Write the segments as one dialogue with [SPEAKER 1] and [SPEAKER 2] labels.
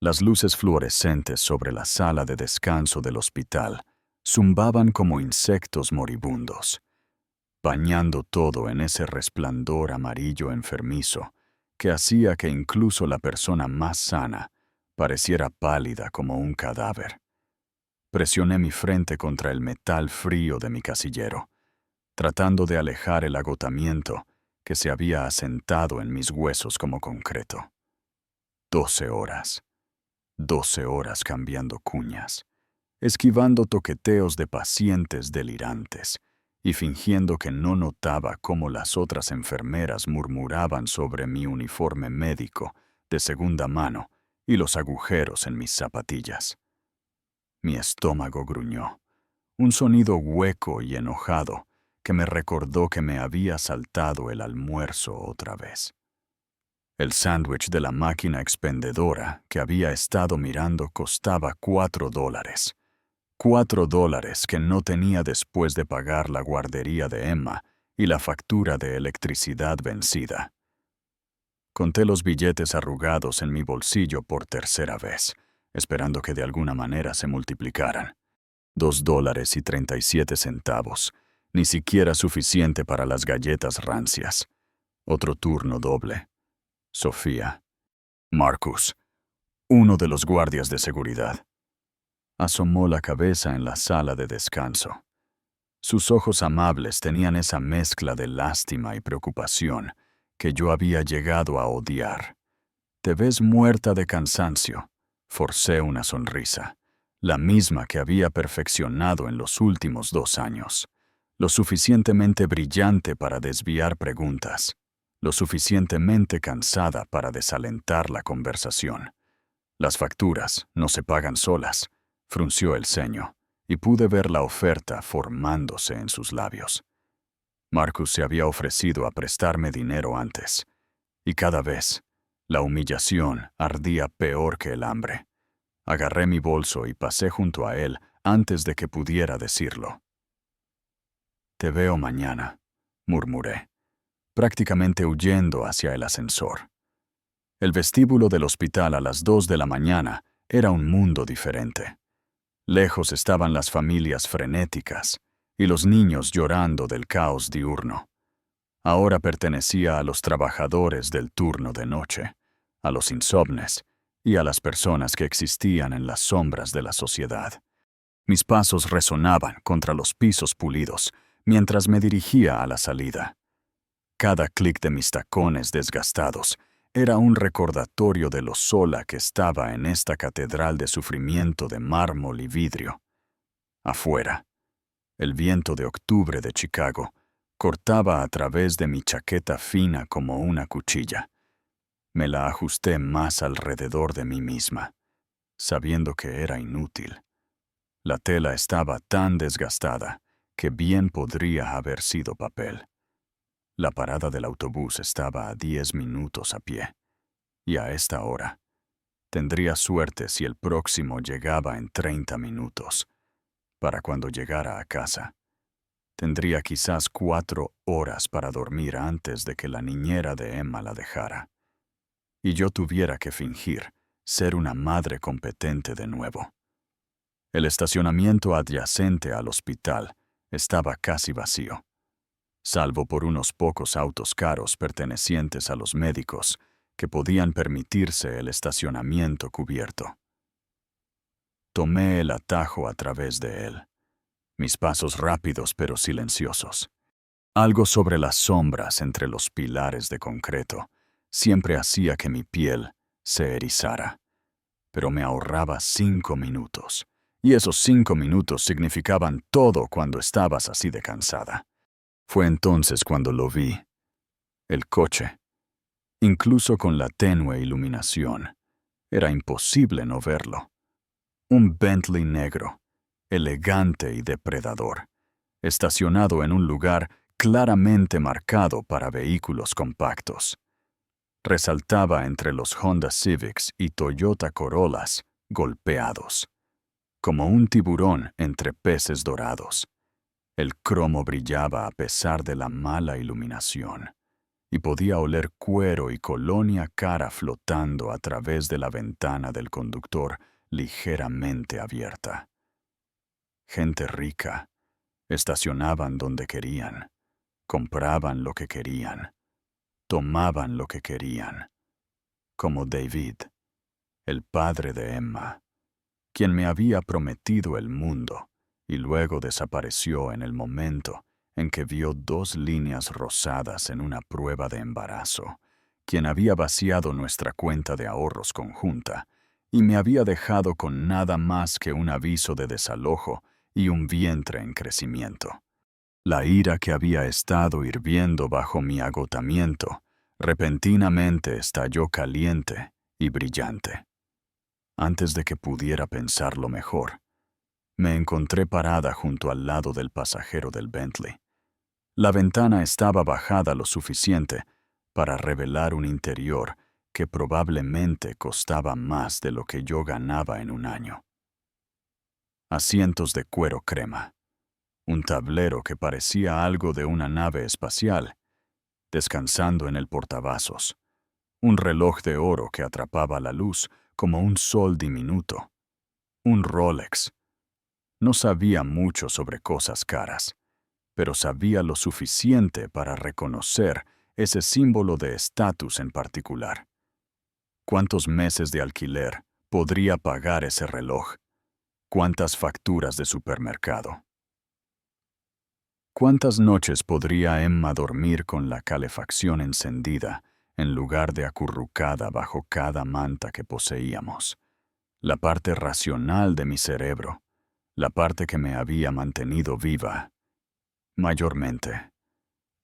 [SPEAKER 1] Las luces fluorescentes sobre la sala de descanso del hospital zumbaban como insectos moribundos, bañando todo en ese resplandor amarillo enfermizo que hacía que incluso la persona más sana pareciera pálida como un cadáver. Presioné mi frente contra el metal frío de mi casillero, tratando de alejar el agotamiento que se había asentado en mis huesos como concreto. 12 horas. 12 horas cambiando cuñas, esquivando toqueteos de pacientes delirantes y fingiendo que no notaba cómo las otras enfermeras murmuraban sobre mi uniforme médico de segunda mano y los agujeros en mis zapatillas. Mi estómago gruñó, un sonido hueco y enojado que me recordó que me había saltado el almuerzo otra vez. El sándwich de la máquina expendedora que había estado mirando costaba $4. $4 que no tenía después de pagar la guardería de Emma y la factura de electricidad vencida. Conté los billetes arrugados en mi bolsillo por tercera vez, esperando que de alguna manera se multiplicaran. $2.37, ni siquiera suficiente para las galletas rancias. Otro turno doble. Sofía. Marcus, uno de los guardias de seguridad. Asomó la cabeza en la sala de descanso. Sus ojos amables tenían esa mezcla de lástima y preocupación que yo había llegado a odiar. «Te ves muerta de cansancio», forcé una sonrisa, la misma que había perfeccionado en los últimos 2 años, lo suficientemente brillante para desviar preguntas, lo suficientemente cansada para desalentar la conversación. «Las facturas no se pagan solas», frunció el ceño, y pude ver la oferta formándose en sus labios. Marcus se había ofrecido a prestarme dinero antes, y cada vez la humillación ardía peor que el hambre. Agarré mi bolso y pasé junto a él antes de que pudiera decirlo. «Te veo mañana», murmuré, prácticamente huyendo hacia el ascensor. El vestíbulo del hospital a las 2 de la mañana era un mundo diferente. Lejos estaban las familias frenéticas y los niños llorando del caos diurno. Ahora pertenecía a los trabajadores del turno de noche, a los insomnes y a las personas que existían en las sombras de la sociedad. Mis pasos resonaban contra los pisos pulidos mientras me dirigía a la salida. Cada clic de mis tacones desgastados era un recordatorio de lo sola que estaba en esta catedral de sufrimiento de mármol y vidrio. Afuera, el viento de octubre de Chicago cortaba a través de mi chaqueta fina como una cuchilla. Me la ajusté más alrededor de mí misma, sabiendo que era inútil. La tela estaba tan desgastada que bien podría haber sido papel. La parada del autobús estaba a 10 minutos a pie, y a esta hora tendría suerte si el próximo llegaba en 30 minutos. Para cuando llegara a casa, tendría quizás 4 horas para dormir antes de que la niñera de Emma la dejara, y yo tuviera que fingir ser una madre competente de nuevo. El estacionamiento adyacente al hospital estaba casi vacío, salvo por unos pocos autos caros pertenecientes a los médicos que podían permitirse el estacionamiento cubierto. Tomé el atajo a través de él, mis pasos rápidos pero silenciosos. Algo sobre las sombras entre los pilares de concreto siempre hacía que mi piel se erizara, pero me ahorraba 5 minutos, y esos 5 minutos significaban todo cuando estabas así de cansada. Fue entonces cuando lo vi. El coche, incluso con la tenue iluminación, era imposible no verlo. Un Bentley negro, elegante y depredador, estacionado en un lugar claramente marcado para vehículos compactos. Resaltaba entre los Honda Civics y Toyota Corollas golpeados, como un tiburón entre peces dorados. El cromo brillaba a pesar de la mala iluminación. y podía oler cuero y colonia cara flotando a través de la ventana del conductor ligeramente abierta. Gente rica. Estacionaban donde querían, compraban lo que querían, tomaban lo que querían, como David, el padre de Emma, quien me había prometido el mundo y luego desapareció en el momento en que vio 2 líneas rosadas en una prueba de embarazo, quien había vaciado nuestra cuenta de ahorros conjunta y me había dejado con nada más que un aviso de desalojo y un vientre en crecimiento. La ira que había estado hirviendo bajo mi agotamiento repentinamente estalló caliente y brillante. Antes de que pudiera pensarlo mejor, me encontré parada junto al lado del pasajero del Bentley. La ventana estaba bajada lo suficiente para revelar un interior que probablemente costaba más de lo que yo ganaba en un año. Asientos de cuero crema, un tablero que parecía algo de una nave espacial, descansando en el portavasos, un reloj de oro que atrapaba la luz como un sol diminuto, un Rolex. No sabía mucho sobre cosas caras, pero sabía lo suficiente para reconocer ese símbolo de estatus en particular. ¿Cuántos meses de alquiler podría pagar ese reloj? ¿Cuántas facturas de supermercado? ¿Cuántas noches podría Emma dormir con la calefacción encendida en lugar de acurrucada bajo cada manta que poseíamos? La parte racional de mi cerebro, la parte que me había mantenido viva, mayormente,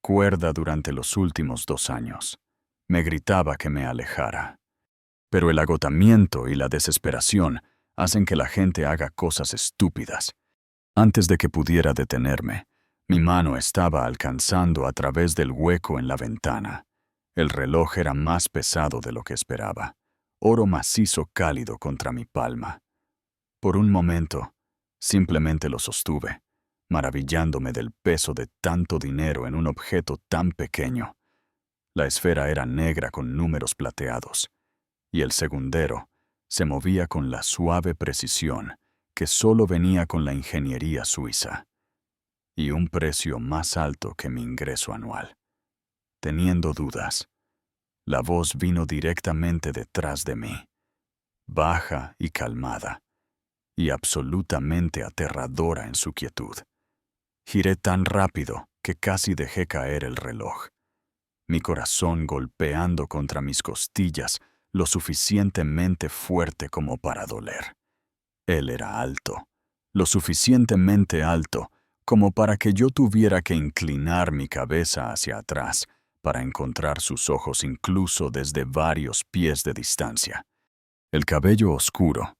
[SPEAKER 1] cuerda durante los últimos 2 años, me gritaba que me alejara. Pero el agotamiento y la desesperación hacen que la gente haga cosas estúpidas. Antes de que pudiera detenerme, mi mano estaba alcanzando a través del hueco en la ventana. El reloj era más pesado de lo que esperaba, oro macizo cálido contra mi palma. Por un momento, simplemente lo sostuve, maravillándome del peso de tanto dinero en un objeto tan pequeño. La esfera era negra con números plateados, y el segundero se movía con la suave precisión que solo venía con la ingeniería suiza, y un precio más alto que mi ingreso anual. Teniendo dudas, la voz vino directamente detrás de mí, baja y calmada, y absolutamente aterradora en su quietud. Giré tan rápido que casi dejé caer el reloj, mi corazón golpeando contra mis costillas lo suficientemente fuerte como para doler. Él era alto, lo suficientemente alto como para que yo tuviera que inclinar mi cabeza hacia atrás para encontrar sus ojos incluso desde varios pies de distancia. El cabello oscuro,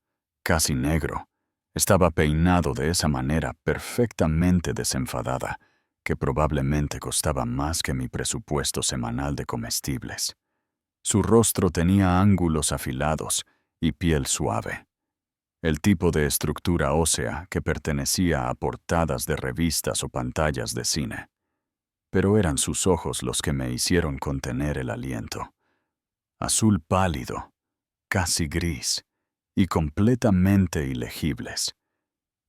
[SPEAKER 1] casi negro, estaba peinado de esa manera perfectamente desenfadada, que probablemente costaba más que mi presupuesto semanal de comestibles. Su rostro tenía ángulos afilados y piel suave. El tipo de estructura ósea que pertenecía a portadas de revistas o pantallas de cine. Pero eran sus ojos los que me hicieron contener el aliento. Azul pálido, casi gris, y completamente ilegibles.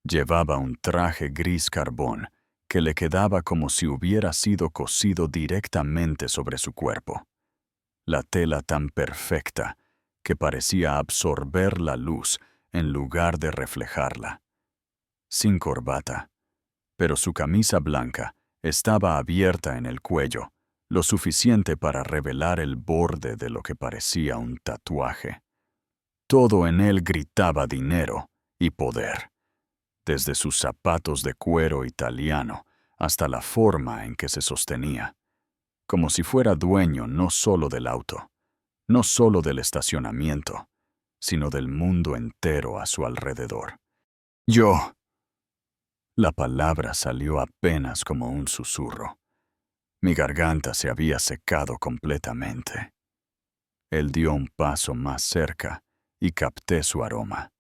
[SPEAKER 1] Llevaba un traje gris carbón que le quedaba como si hubiera sido cosido directamente sobre su cuerpo. La tela tan perfecta que parecía absorber la luz en lugar de reflejarla. Sin corbata, pero su camisa blanca estaba abierta en el cuello, lo suficiente para revelar el borde de lo que parecía un tatuaje. Todo en él gritaba dinero y poder, desde sus zapatos de cuero italiano hasta la forma en que se sostenía, como si fuera dueño no solo del auto, no solo del estacionamiento, sino del mundo entero a su alrededor. Yo. La palabra salió apenas como un susurro. Mi garganta se había secado completamente. Él dio un paso más cerca y capté su aroma.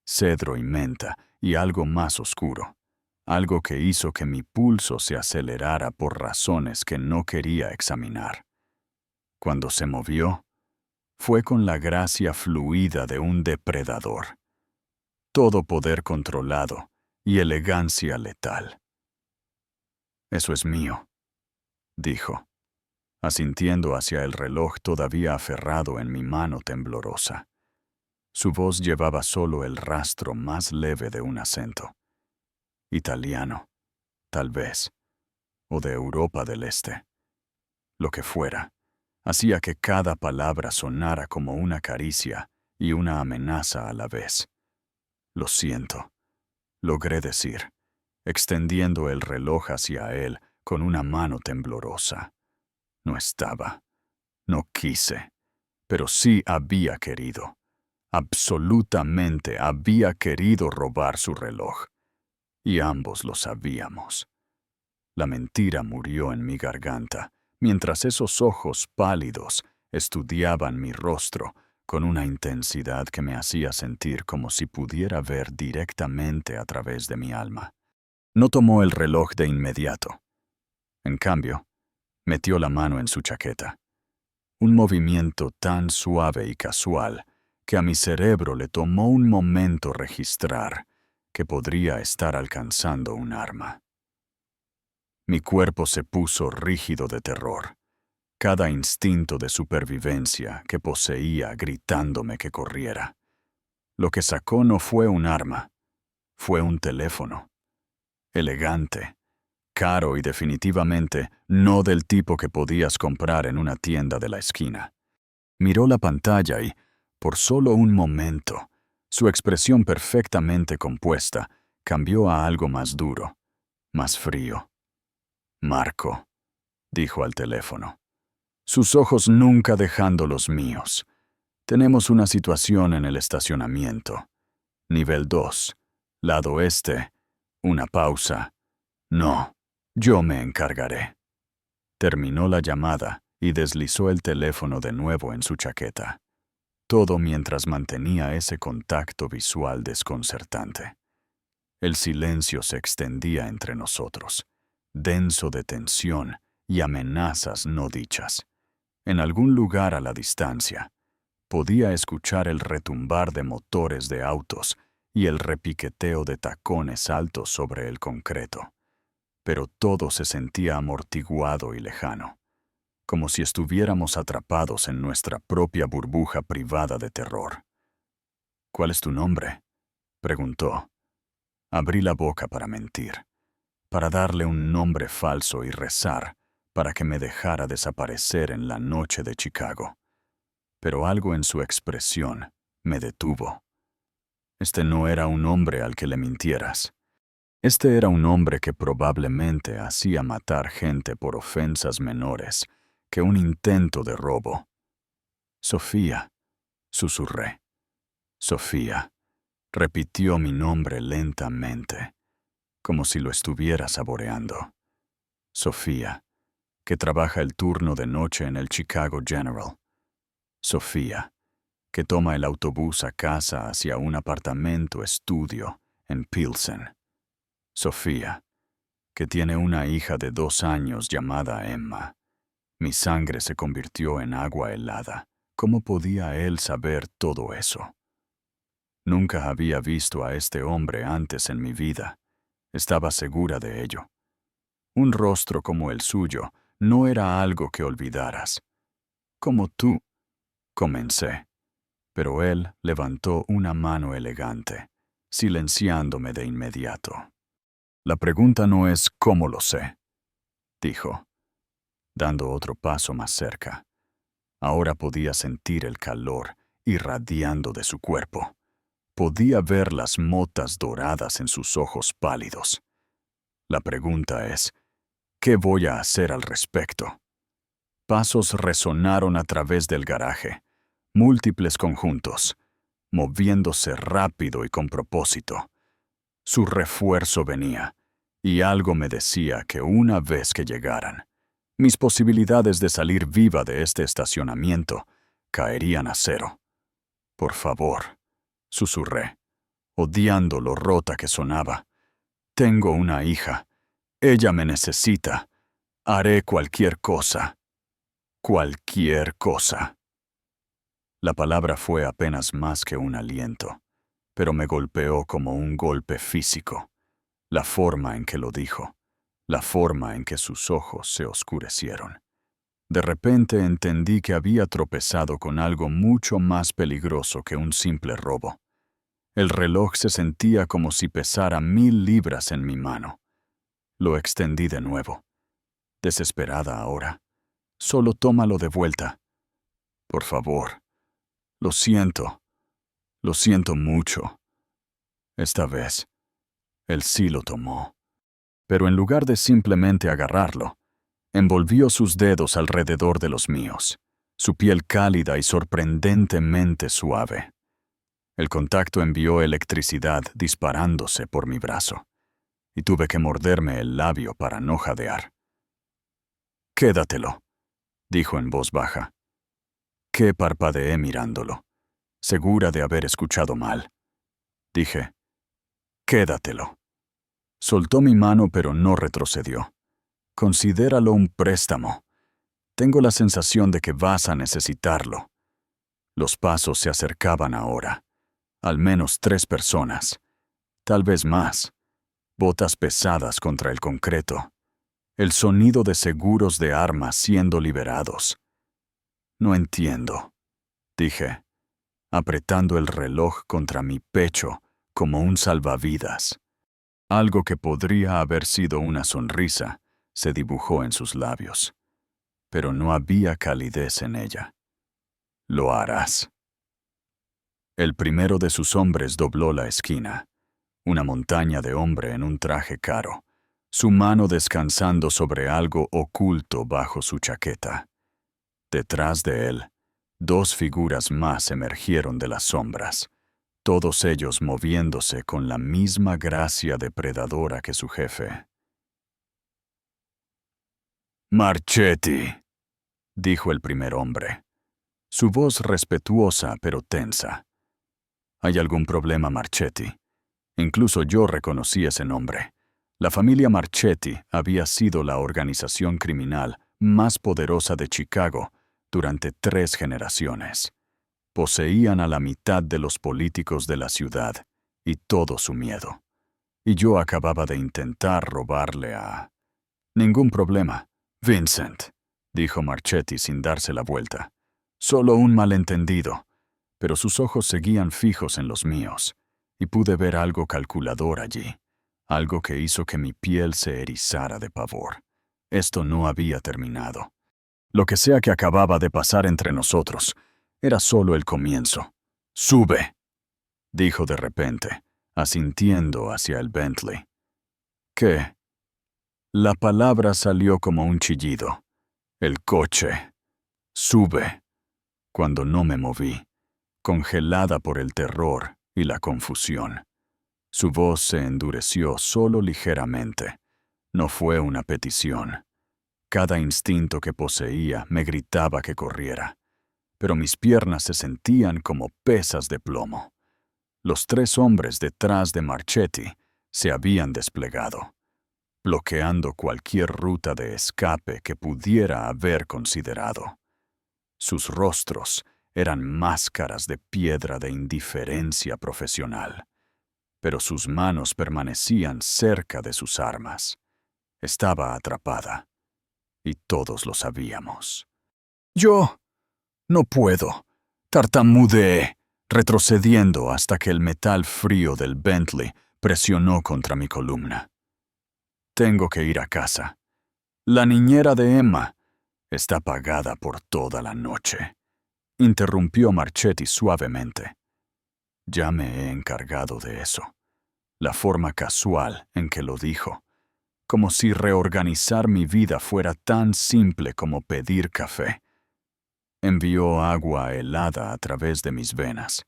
[SPEAKER 1] Cedro y menta y algo más oscuro. Algo que hizo que mi pulso se acelerara por razones que no quería examinar. Cuando se movió, fue con la gracia fluida de un depredador. Todo poder controlado y elegancia letal. «Eso es mío», dijo, asintiendo hacia el reloj todavía aferrado en mi mano temblorosa. Su voz llevaba solo el rastro más leve de un acento. Italiano, tal vez, o de Europa del Este. Lo que fuera, hacía que cada palabra sonara como una caricia y una amenaza a la vez. «Lo siento», logré decir, extendiendo el reloj hacia él con una mano temblorosa. No estaba. No quise. Pero sí había querido. Absolutamente había querido robar su reloj. Y ambos lo sabíamos. La mentira murió en mi garganta, mientras esos ojos pálidos estudiaban mi rostro con una intensidad que me hacía sentir como si pudiera ver directamente a través de mi alma. No tomó el reloj de inmediato. En cambio, metió la mano en su chaqueta. Un movimiento tan suave y casual que a mi cerebro le tomó un momento registrar que podría estar alcanzando un arma. Mi cuerpo se puso rígido de terror. Cada instinto de supervivencia que poseía gritándome que corriera. Lo que sacó no fue un arma, fue un teléfono. Elegante, caro y definitivamente no del tipo que podías comprar en una tienda de la esquina. Miró la pantalla y, por solo un momento, su expresión perfectamente compuesta cambió a algo más duro, más frío. «Marco», dijo al teléfono, sus ojos nunca dejando los míos. «Tenemos una situación en el estacionamiento. Nivel 2, lado este, una pausa. No, yo me encargaré». Terminó la llamada y deslizó el teléfono de nuevo en su chaqueta. Todo mientras mantenía ese contacto visual desconcertante. El silencio se extendía entre nosotros, denso de tensión y amenazas no dichas. En algún lugar a la distancia, podía escuchar el retumbar de motores de autos y el repiqueteo de tacones altos sobre el concreto. Pero todo se sentía amortiguado y lejano, como si estuviéramos atrapados en nuestra propia burbuja privada de terror. «¿Cuál es tu nombre?», preguntó. Abrí la boca para mentir, para darle un nombre falso y rezar para que me dejara desaparecer en la noche de Chicago. Pero algo en su expresión me detuvo. Este no era un hombre al que le mintieras. Este era un hombre que probablemente hacía matar gente por ofensas menores que un intento de robo. «Sofía», susurré. «Sofía», repitió mi nombre lentamente, como si lo estuviera saboreando. «Sofía, que trabaja el turno de noche en el Chicago General. Sofía, que toma el autobús a casa hacia un apartamento estudio en Pilsen. Sofía, que tiene una hija de 2 años llamada Emma». Mi sangre se convirtió en agua helada. ¿Cómo podía él saber todo eso? Nunca había visto a este hombre antes en mi vida. Estaba segura de ello. Un rostro como el suyo no era algo que olvidaras. «Como tú», comencé, pero él levantó una mano elegante, silenciándome de inmediato. «La pregunta no es cómo lo sé», dijo, dando otro paso más cerca. Ahora podía sentir el calor irradiando de su cuerpo. Podía ver las motas doradas en sus ojos pálidos. La pregunta es, ¿qué voy a hacer al respecto? Pasos resonaron a través del garaje, múltiples conjuntos, moviéndose rápido y con propósito. Su refuerzo venía, y algo me decía que una vez que llegaran, mis posibilidades de salir viva de este estacionamiento caerían a cero. «Por favor», susurré, odiando lo rota que sonaba. «Tengo una hija. Ella me necesita. Haré cualquier cosa». Cualquier cosa. La palabra fue apenas más que un aliento, pero me golpeó como un golpe físico. La forma en que lo dijo, la forma en que sus ojos se oscurecieron. De repente entendí que había tropezado con algo mucho más peligroso que un simple robo. El reloj se sentía como si pesara 1000 libras en mi mano. Lo extendí de nuevo. Desesperada ahora. Solo tómalo de vuelta. Por favor. Lo siento. Lo siento mucho. Esta vez, él sí lo tomó. Pero en lugar de simplemente agarrarlo, envolvió sus dedos alrededor de los míos, su piel cálida y sorprendentemente suave. El contacto envió electricidad disparándose por mi brazo, y tuve que morderme el labio para no jadear. «Quédatelo», dijo en voz baja. ¿Qué? Parpadeé mirándolo, segura de haber escuchado mal. Dije, «Quédatelo». Soltó mi mano pero no retrocedió. «Considéralo un préstamo. Tengo la sensación de que vas a necesitarlo». Los pasos se acercaban ahora. Al menos 3 personas. Tal vez más. Botas pesadas contra el concreto. El sonido de seguros de armas siendo liberados. «No entiendo», dije, apretando el reloj contra mi pecho como un salvavidas. Algo que podría haber sido una sonrisa se dibujó en sus labios, pero no había calidez en ella. «Lo harás». El primero de sus hombres dobló la esquina, una montaña de hombre en un traje caro, su mano descansando sobre algo oculto bajo su chaqueta. Detrás de él, 2 figuras más emergieron de las sombras, todos ellos moviéndose con la misma gracia depredadora que su jefe. «Marchetti», dijo el primer hombre, su voz respetuosa pero tensa. «¿Hay algún problema, Marchetti?» Incluso yo reconocí ese nombre. La familia Marchetti había sido la organización criminal más poderosa de Chicago durante 3 generaciones. Poseían a la mitad de los políticos de la ciudad y todo su miedo. Y yo acababa de intentar robarle a... «Ningún problema, Vincent», dijo Marchetti sin darse la vuelta. «Solo un malentendido». Pero sus ojos seguían fijos en los míos, y pude ver algo calculador allí, algo que hizo que mi piel se erizara de pavor. Esto no había terminado. Lo que sea que acababa de pasar entre nosotros, era solo el comienzo. «Sube», dijo de repente, asintiendo hacia el Bentley. «¿Qué?» La palabra salió como un chillido. «El coche. Sube». Cuando no me moví, congelada por el terror y la confusión. Su voz se endureció solo ligeramente. No fue una petición. Cada instinto que poseía me gritaba que corriera, pero mis piernas se sentían como pesas de plomo. Los 3 hombres detrás de Marchetti se habían desplegado, bloqueando cualquier ruta de escape que pudiera haber considerado. Sus rostros eran máscaras de piedra de indiferencia profesional, pero sus manos permanecían cerca de sus armas. Estaba atrapada, y todos lo sabíamos. «Yo no puedo», tartamudeé, retrocediendo hasta que el metal frío del Bentley presionó contra mi columna. «Tengo que ir a casa. La niñera de Emma está pagada por toda la noche», interrumpió Marchetti suavemente. «Ya me he encargado de eso». La forma casual en que lo dijo, como si reorganizar mi vida fuera tan simple como pedir café. Envió agua helada a través de mis venas.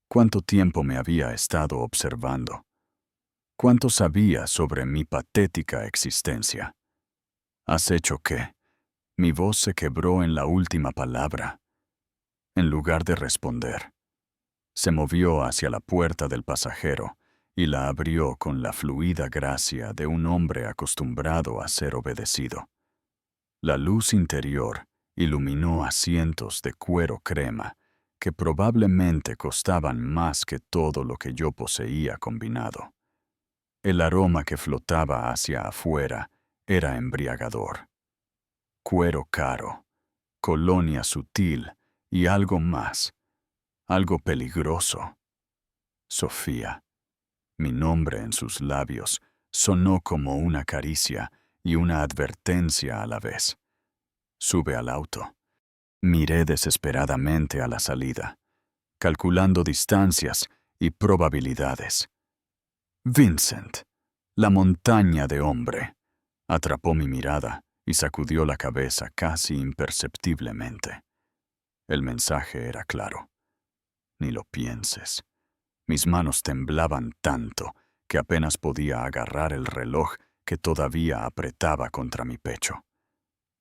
[SPEAKER 1] ¿Cuánto tiempo me había estado observando? ¿Cuánto sabía sobre mi patética existencia? ¿Has hecho qué? Mi voz se quebró en la última palabra. En lugar de responder, se movió hacia la puerta del pasajero y la abrió con la fluida gracia de un hombre acostumbrado a ser obedecido. La luz interior iluminó asientos de cuero crema que probablemente costaban más que todo lo que yo poseía combinado. El aroma que flotaba hacia afuera era embriagador. Cuero caro, colonia sutil y algo más, algo peligroso. Sofía. Mi nombre en sus labios sonó como una caricia y una advertencia a la vez. Sube al auto. Miré desesperadamente a la salida, calculando distancias y probabilidades. Vincent, la montaña de hombre, atrapó mi mirada y sacudió la cabeza casi imperceptiblemente. El mensaje era claro. Ni lo pienses. Mis manos temblaban tanto que apenas podía agarrar el reloj que todavía apretaba contra mi pecho.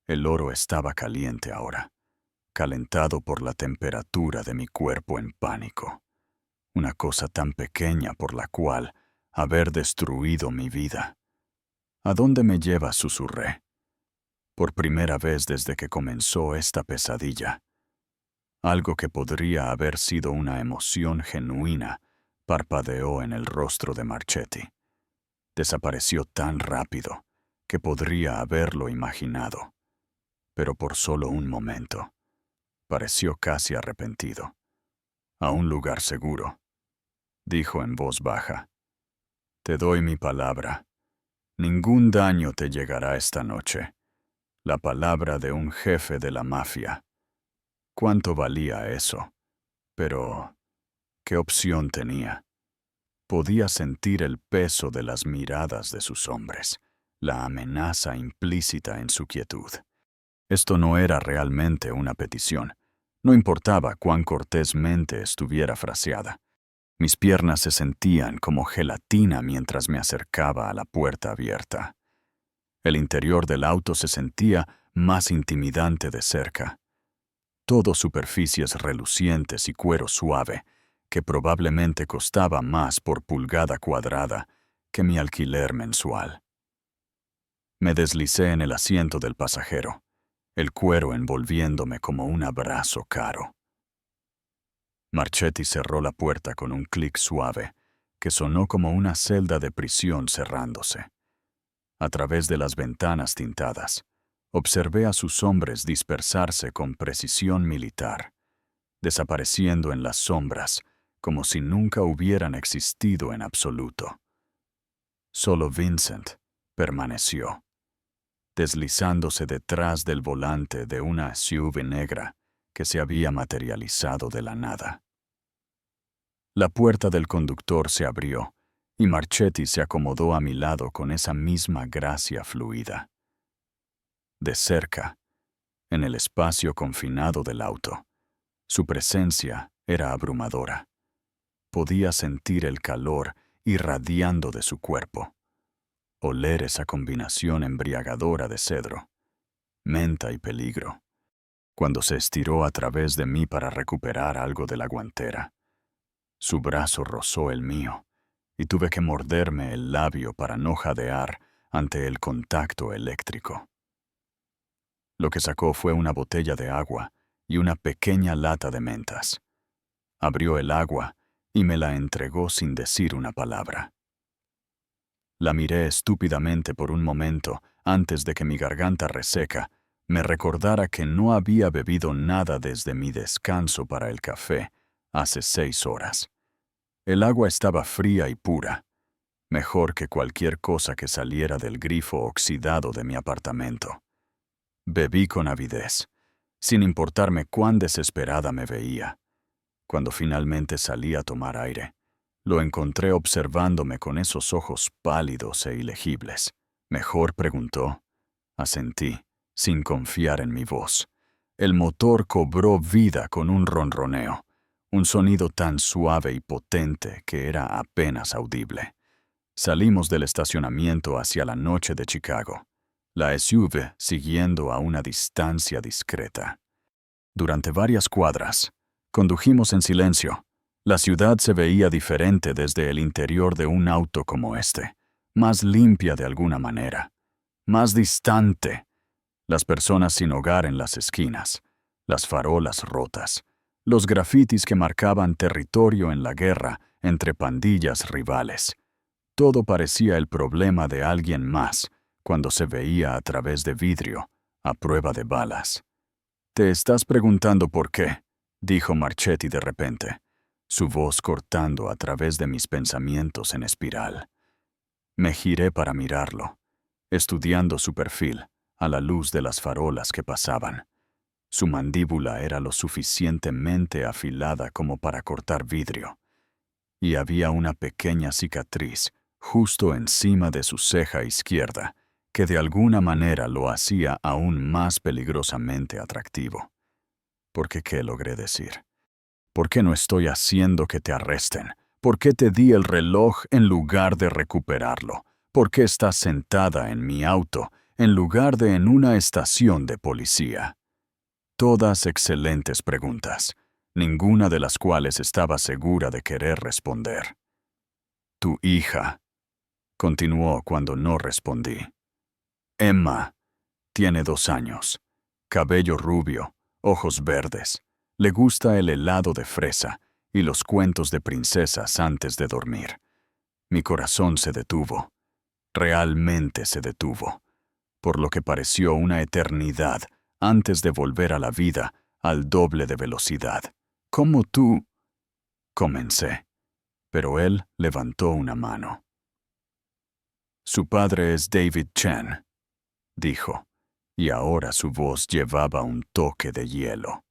[SPEAKER 1] El oro estaba caliente ahora, calentado por la temperatura de mi cuerpo en pánico. Una cosa tan pequeña por la cual haber destruido mi vida. ¿A dónde me llevas?, susurré. Por primera vez desde que comenzó esta pesadilla. Algo que podría haber sido una emoción genuina parpadeó en el rostro de Marchetti. Desapareció tan rápido que podría haberlo imaginado, pero por solo un momento. Pareció casi arrepentido. A un lugar seguro, dijo en voz baja. Te doy mi palabra. Ningún daño te llegará esta noche. La palabra de un jefe de la mafia. ¿Cuánto valía eso? Pero, ¿qué opción tenía? Podía sentir el peso de las miradas de sus hombres, la amenaza implícita en su quietud. Esto no era realmente una petición. No importaba cuán cortésmente estuviera fraseada. Mis piernas se sentían como gelatina mientras me acercaba a la puerta abierta. El interior del auto se sentía más intimidante de cerca. Todo superficies relucientes y cuero suave, que probablemente costaba más por pulgada cuadrada que mi alquiler mensual. Me deslicé en el asiento del pasajero, el cuero envolviéndome como un abrazo caro. Marchetti cerró la puerta con un clic suave, que sonó como una celda de prisión cerrándose. A través de las ventanas tintadas, observé a sus hombres dispersarse con precisión militar, desapareciendo en las sombras como si nunca hubieran existido en absoluto. Solo Vincent permaneció, deslizándose detrás del volante de una SUV negra que se había materializado de la nada. La puerta del conductor se abrió y Marchetti se acomodó a mi lado con esa misma gracia fluida. De cerca, en el espacio confinado del auto, su presencia era abrumadora. Podía sentir el calor irradiando de su cuerpo, oler esa combinación embriagadora de cedro, menta y peligro, cuando se estiró a través de mí para recuperar algo de la guantera. Su brazo rozó el mío, y tuve que morderme el labio para no jadear ante el contacto eléctrico. Lo que sacó fue una botella de agua y una pequeña lata de mentas. Abrió el agua y me la entregó sin decir una palabra. La miré estúpidamente por un momento antes de que mi garganta reseca me recordara que no había bebido nada desde mi descanso para el café hace 6 horas. El agua estaba fría y pura, mejor que cualquier cosa que saliera del grifo oxidado de mi apartamento. Bebí con avidez, sin importarme cuán desesperada me veía. Cuando finalmente salí a tomar aire, lo encontré observándome con esos ojos pálidos e ilegibles. ¿Mejor?, preguntó. Asentí, sin confiar en mi voz. El motor cobró vida con un ronroneo, un sonido tan suave y potente que era apenas audible. Salimos del estacionamiento hacia la noche de Chicago, la SUV siguiendo a una distancia discreta. Durante varias cuadras, condujimos en silencio. La ciudad se veía diferente desde el interior de un auto como este, más limpia de alguna manera, más distante. las personas sin hogar en las esquinas, las farolas rotas, los grafitis que marcaban territorio en la guerra entre pandillas rivales. Todo parecía el problema de alguien más cuando se veía a través de vidrio, a prueba de balas. «¿Te estás preguntando por qué?», dijo Marchetti de repente, su voz cortando a través de mis pensamientos en espiral. Me giré para mirarlo, estudiando su perfil a la luz de las farolas que pasaban. Su mandíbula era lo suficientemente afilada como para cortar vidrio, y había una pequeña cicatriz justo encima de su ceja izquierda que de alguna manera lo hacía aún más peligrosamente atractivo. ¿Por qué logré decir? ¿Por qué no estoy haciendo que te arresten? ¿Por qué te di el reloj en lugar de recuperarlo? ¿Por qué estás sentada en mi auto en lugar de en una estación de policía? Todas excelentes preguntas, ninguna de las cuales estaba segura de querer responder. Tu hija, continuó cuando no respondí. Emma tiene 2 años, cabello rubio, ojos verdes, le gusta el helado de fresa y los cuentos de princesas antes de dormir. Mi corazón se detuvo, realmente se detuvo, por lo que pareció una eternidad antes de volver a la vida al doble de velocidad. «¿Cómo tú?» comencé, pero él levantó una mano. Su padre es David Chen, dijo, y ahora su voz llevaba un toque de hielo.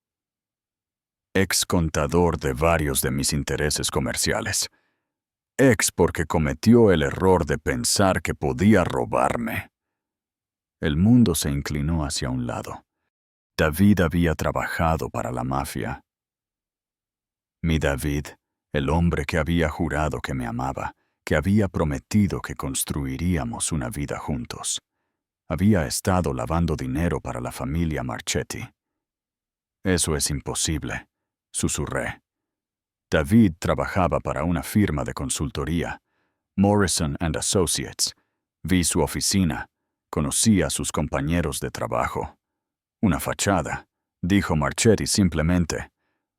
[SPEAKER 1] Ex contador de varios de mis intereses comerciales. Ex porque cometió el error de pensar que podía robarme. El mundo se inclinó hacia un lado. David había trabajado para la mafia. Mi David, el hombre que había jurado que me amaba, que había prometido que construiríamos una vida juntos. Había estado lavando dinero para la familia Marchetti. Eso es imposible, susurré. David trabajaba para una firma de consultoría, Morrison & Associates. Vi su oficina, conocí a sus compañeros de trabajo. Una fachada, dijo Marchetti simplemente.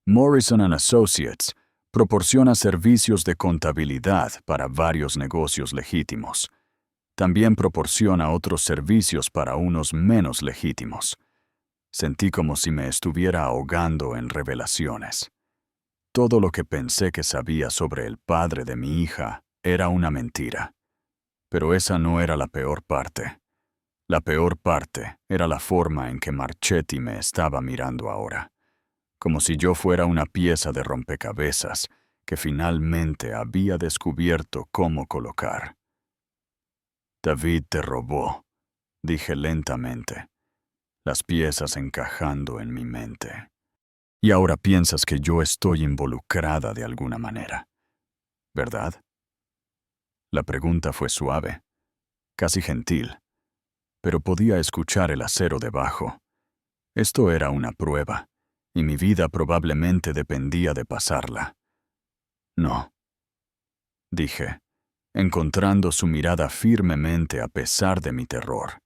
[SPEAKER 1] Morrison & Associates proporciona servicios de contabilidad para varios negocios legítimos. También proporciona otros servicios para unos menos legítimos. Sentí como si me estuviera ahogando en revelaciones. Todo lo que pensé que sabía sobre el padre de mi hija era una mentira. Pero esa no era la peor parte. La peor parte era la forma en que Marchetti me estaba mirando ahora, como si yo fuera una pieza de rompecabezas que finalmente había descubierto cómo colocar. David te robó, dije lentamente, las piezas encajando en mi mente. Y ahora piensas que yo estoy involucrada de alguna manera, ¿verdad? La pregunta fue suave, casi gentil, pero podía escuchar el acero debajo. Esto era una prueba, y mi vida probablemente dependía de pasarla. No, dije, encontrando su mirada firmemente a pesar de mi terror.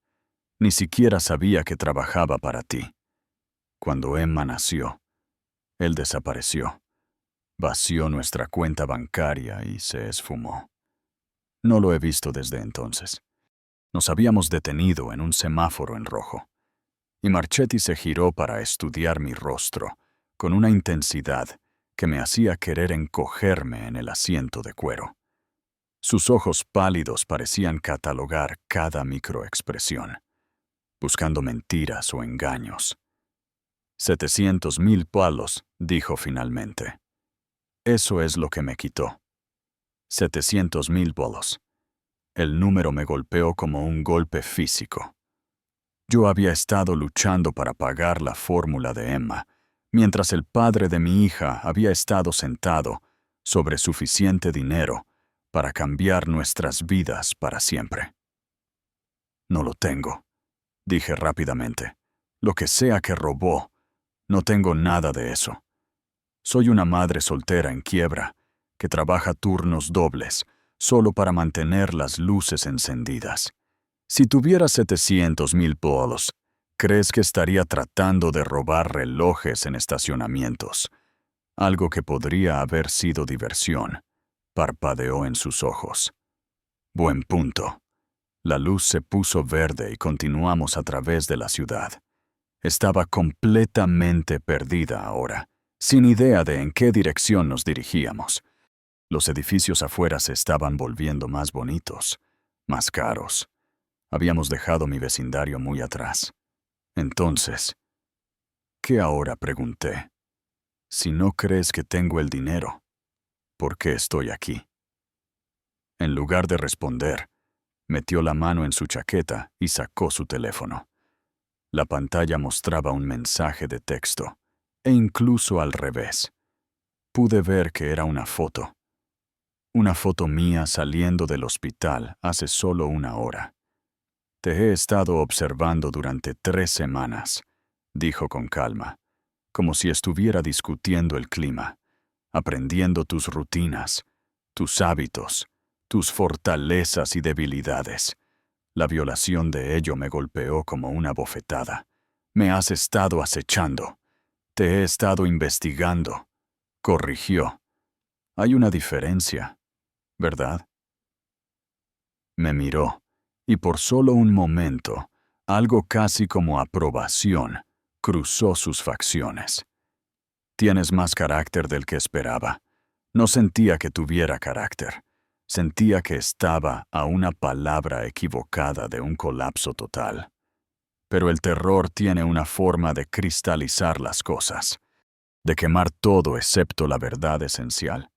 [SPEAKER 1] Ni siquiera sabía que trabajaba para ti. Cuando Emma nació, él desapareció. Vació nuestra cuenta bancaria y se esfumó. No lo he visto desde entonces. Nos habíamos detenido en un semáforo en rojo, y Marchetti se giró para estudiar mi rostro con una intensidad que me hacía querer encogerme en el asiento de cuero. Sus ojos pálidos parecían catalogar cada microexpresión, buscando mentiras o engaños. 700,000 palos, dijo finalmente. Eso es lo que me quitó. 700,000 palos. El número me golpeó como un golpe físico. Yo había estado luchando para pagar la fórmula de Emma, mientras el padre de mi hija había estado sentado sobre suficiente dinero para cambiar nuestras vidas para siempre. No lo tengo, dije rápidamente. Lo que sea que robó, no tengo nada de eso. Soy una madre soltera en quiebra, que trabaja turnos dobles, solo para mantener las luces encendidas. Si tuviera 700,000 palos, ¿Crees que estaría tratando de robar relojes en estacionamientos? Algo que podría haber sido diversión. Parpadeó en sus ojos. Buen punto. La luz se puso verde y continuamos a través de la ciudad. Estaba completamente perdida ahora, sin idea de en qué dirección nos dirigíamos. Los edificios afuera se estaban volviendo más bonitos, más caros. Habíamos dejado mi vecindario muy atrás. Entonces, ¿qué ahora? Pregunté. Si no crees que tengo el dinero, ¿por qué estoy aquí? En lugar de responder, metió la mano en su chaqueta y sacó su teléfono. La pantalla mostraba un mensaje de texto, e incluso al revés. Pude ver que era una foto. Una foto mía saliendo del hospital hace solo 1 hora. Te he estado observando durante 3 semanas, dijo con calma, como si estuviera discutiendo el clima, aprendiendo tus rutinas, tus hábitos, tus fortalezas y debilidades. La violación de ello me golpeó como una bofetada. Me has estado acechando. Te he estado investigando. Corrigió. Hay una diferencia, ¿verdad? Me miró, y por solo un momento, algo casi como aprobación, cruzó sus facciones. Tienes más carácter del que esperaba. No sentía que tuviera carácter. Sentía que estaba a una palabra equivocada de un colapso total. Pero el terror tiene una forma de cristalizar las cosas, de quemar todo excepto la verdad esencial.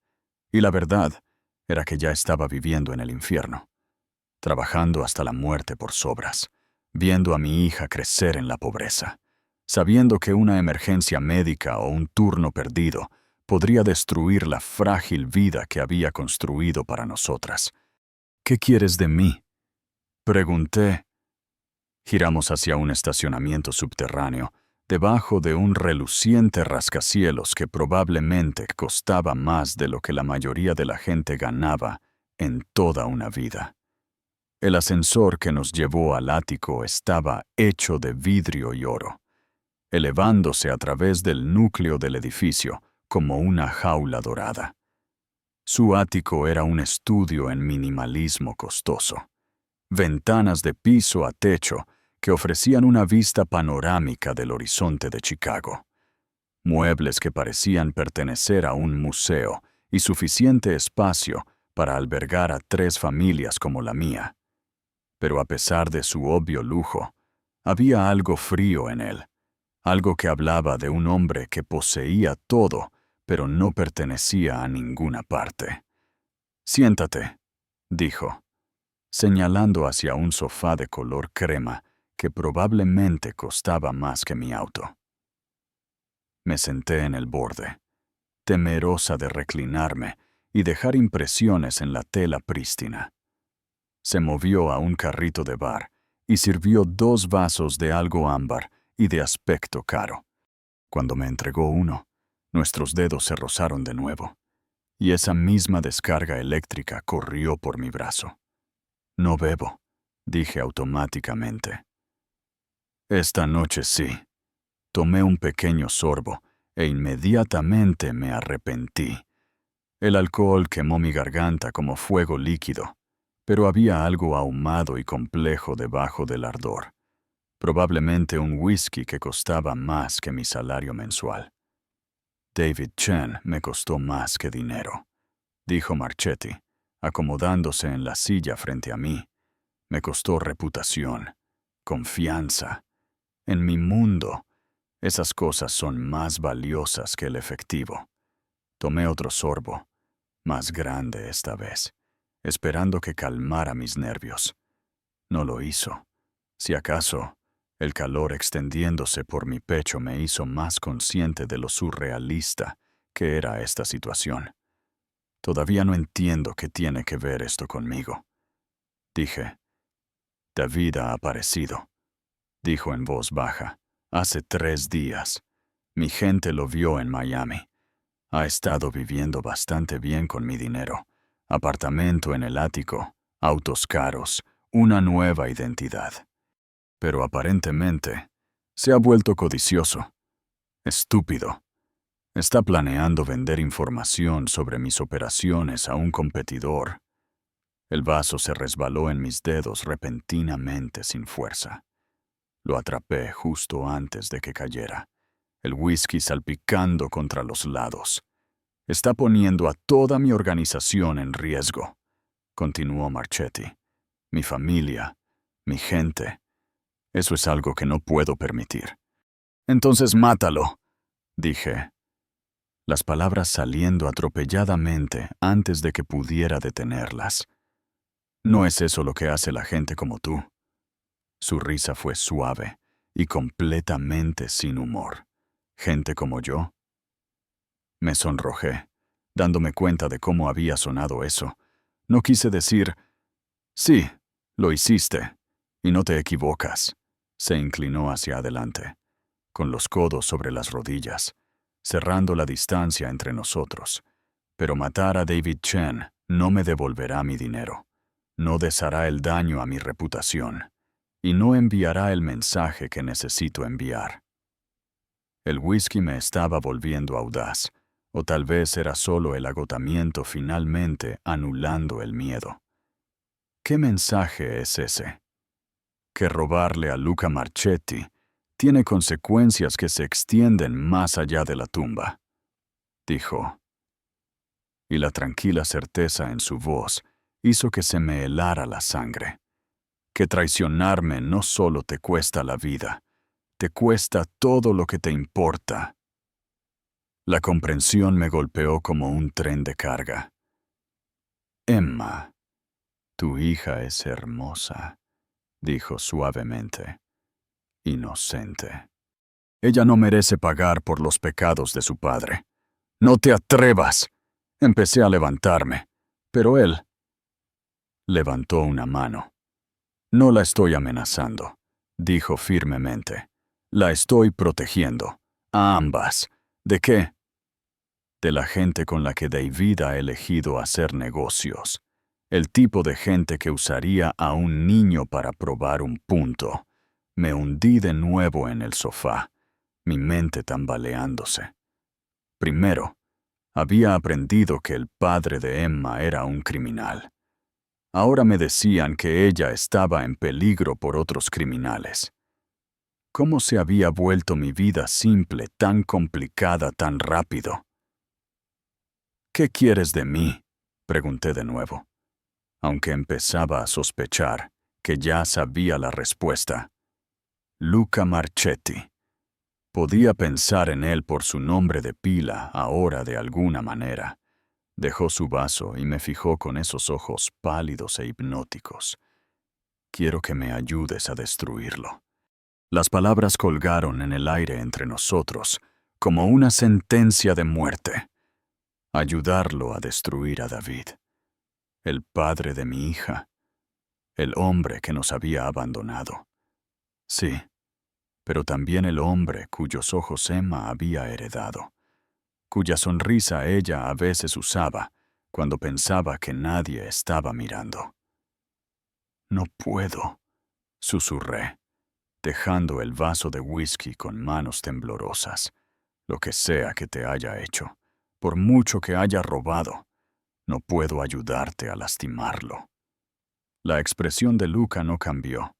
[SPEAKER 1] Y la verdad era que ya estaba viviendo en el infierno, trabajando hasta la muerte por sobras, viendo a mi hija crecer en la pobreza, sabiendo que una emergencia médica o un turno perdido podría destruir la frágil vida que había construido para nosotras. ¿Qué quieres de mí? Pregunté. Giramos hacia un estacionamiento subterráneo, debajo de un reluciente rascacielos que probablemente costaba más de lo que la mayoría de la gente ganaba en toda una vida. El ascensor que nos llevó al ático estaba hecho de vidrio y oro, elevándose a través del núcleo del edificio como una jaula dorada. Su ático era un estudio en minimalismo costoso. Ventanas de piso a techo que ofrecían una vista panorámica del horizonte de Chicago. Muebles que parecían pertenecer a un museo y suficiente espacio para albergar a 3 familias como la mía. Pero a pesar de su obvio lujo, había algo frío en él, algo que hablaba de un hombre que poseía todo, pero no pertenecía a ninguna parte. Siéntate, dijo, señalando hacia un sofá de color crema que probablemente costaba más que mi auto. Me senté en el borde, temerosa de reclinarme y dejar impresiones en la tela prístina. Se movió a un carrito de bar y sirvió 2 vasos de algo ámbar y de aspecto caro. Cuando me entregó uno, nuestros dedos se rozaron de nuevo, y esa misma descarga eléctrica corrió por mi brazo. No bebo, dije automáticamente. Esta noche sí. Tomé un pequeño sorbo e inmediatamente me arrepentí. El alcohol quemó mi garganta como fuego líquido, pero había algo ahumado y complejo debajo del ardor. Probablemente un whisky que costaba más que mi salario mensual. David Chen me costó más que dinero, dijo Marchetti, acomodándose en la silla frente a mí. Me costó reputación, confianza. En mi mundo, esas cosas son más valiosas que el efectivo. Tomé otro sorbo, más grande esta vez, esperando que calmara mis nervios. No lo hizo. Si acaso, el calor extendiéndose por mi pecho me hizo más consciente de lo surrealista que era esta situación. Todavía no entiendo qué tiene que ver esto conmigo. Dije, David ha aparecido, dijo en voz baja. Hace 3 días. Mi gente lo vio en Miami. Ha estado viviendo bastante bien con mi dinero. Apartamento en el ático, autos caros, una nueva identidad. Pero aparentemente, Se ha vuelto codicioso. Estúpido. Está planeando vender información sobre mis operaciones a un competidor. El vaso se resbaló en mis dedos repentinamente sin fuerza. Lo atrapé justo antes de que cayera, el whisky salpicando contra los lados. Está poniendo a toda mi organización en riesgo, continuó Marchetti. Mi familia, mi gente. Eso es algo que no puedo permitir. Entonces mátalo, dije. Las palabras saliendo atropelladamente antes de que pudiera detenerlas. ¿No es eso lo que hace la gente como tú? Su risa fue suave y completamente sin humor. ¿Gente como yo? Me sonrojé, dándome cuenta de cómo había sonado eso. No quise decir, sí, lo hiciste, y no te equivocas. Se inclinó hacia adelante, con los codos sobre las rodillas, cerrando la distancia entre nosotros. Pero matar a David Chen no me devolverá mi dinero, no deshará el daño a mi reputación, y no enviará el mensaje que necesito enviar. El whisky me estaba volviendo audaz, o tal vez era solo el agotamiento finalmente anulando el miedo. ¿Qué mensaje es ese? Que robarle a Luca Marchetti tiene consecuencias que se extienden más allá de la tumba, dijo. Y la tranquila certeza en su voz hizo que se me helara la sangre. Que traicionarme no solo te cuesta la vida, te cuesta todo lo que te importa. La comprensión me golpeó como un tren de carga. Emma, tu hija es hermosa, dijo suavemente. Inocente. Ella no merece pagar por los pecados de su padre. ¡No te atrevas! Empecé a levantarme, pero él levantó una mano. No la estoy amenazando, dijo firmemente. La estoy protegiendo. A ambas. ¿De qué? De la gente con la que David ha elegido hacer negocios. El tipo de gente que usaría a un niño para probar un punto. Me hundí de nuevo en el sofá, mi mente tambaleándose. Primero, había aprendido que el padre de Emma era un criminal. Ahora me decían que ella estaba en peligro por otros criminales. ¿Cómo se había vuelto mi vida simple, tan complicada, tan rápido? ¿Qué quieres de mí? Pregunté de nuevo, aunque empezaba a sospechar que ya sabía la respuesta. Luca Marchetti. Podía pensar en él por su nombre de pila ahora de alguna manera. Dejó su vaso y me fijó con esos ojos pálidos e hipnóticos. Quiero que me ayudes a destruirlo. Las palabras colgaron en el aire entre nosotros, como una sentencia de muerte. Ayudarlo a destruir a David, el padre de mi hija, el hombre que nos había abandonado. Sí, pero también el hombre cuyos ojos Emma había heredado, cuya sonrisa ella a veces usaba cuando pensaba que nadie estaba mirando. No puedo, susurré, dejando el vaso de whisky con manos temblorosas. Lo que sea que te haya hecho, por mucho que haya robado, no puedo ayudarte a lastimarlo. La expresión de Luca no cambió,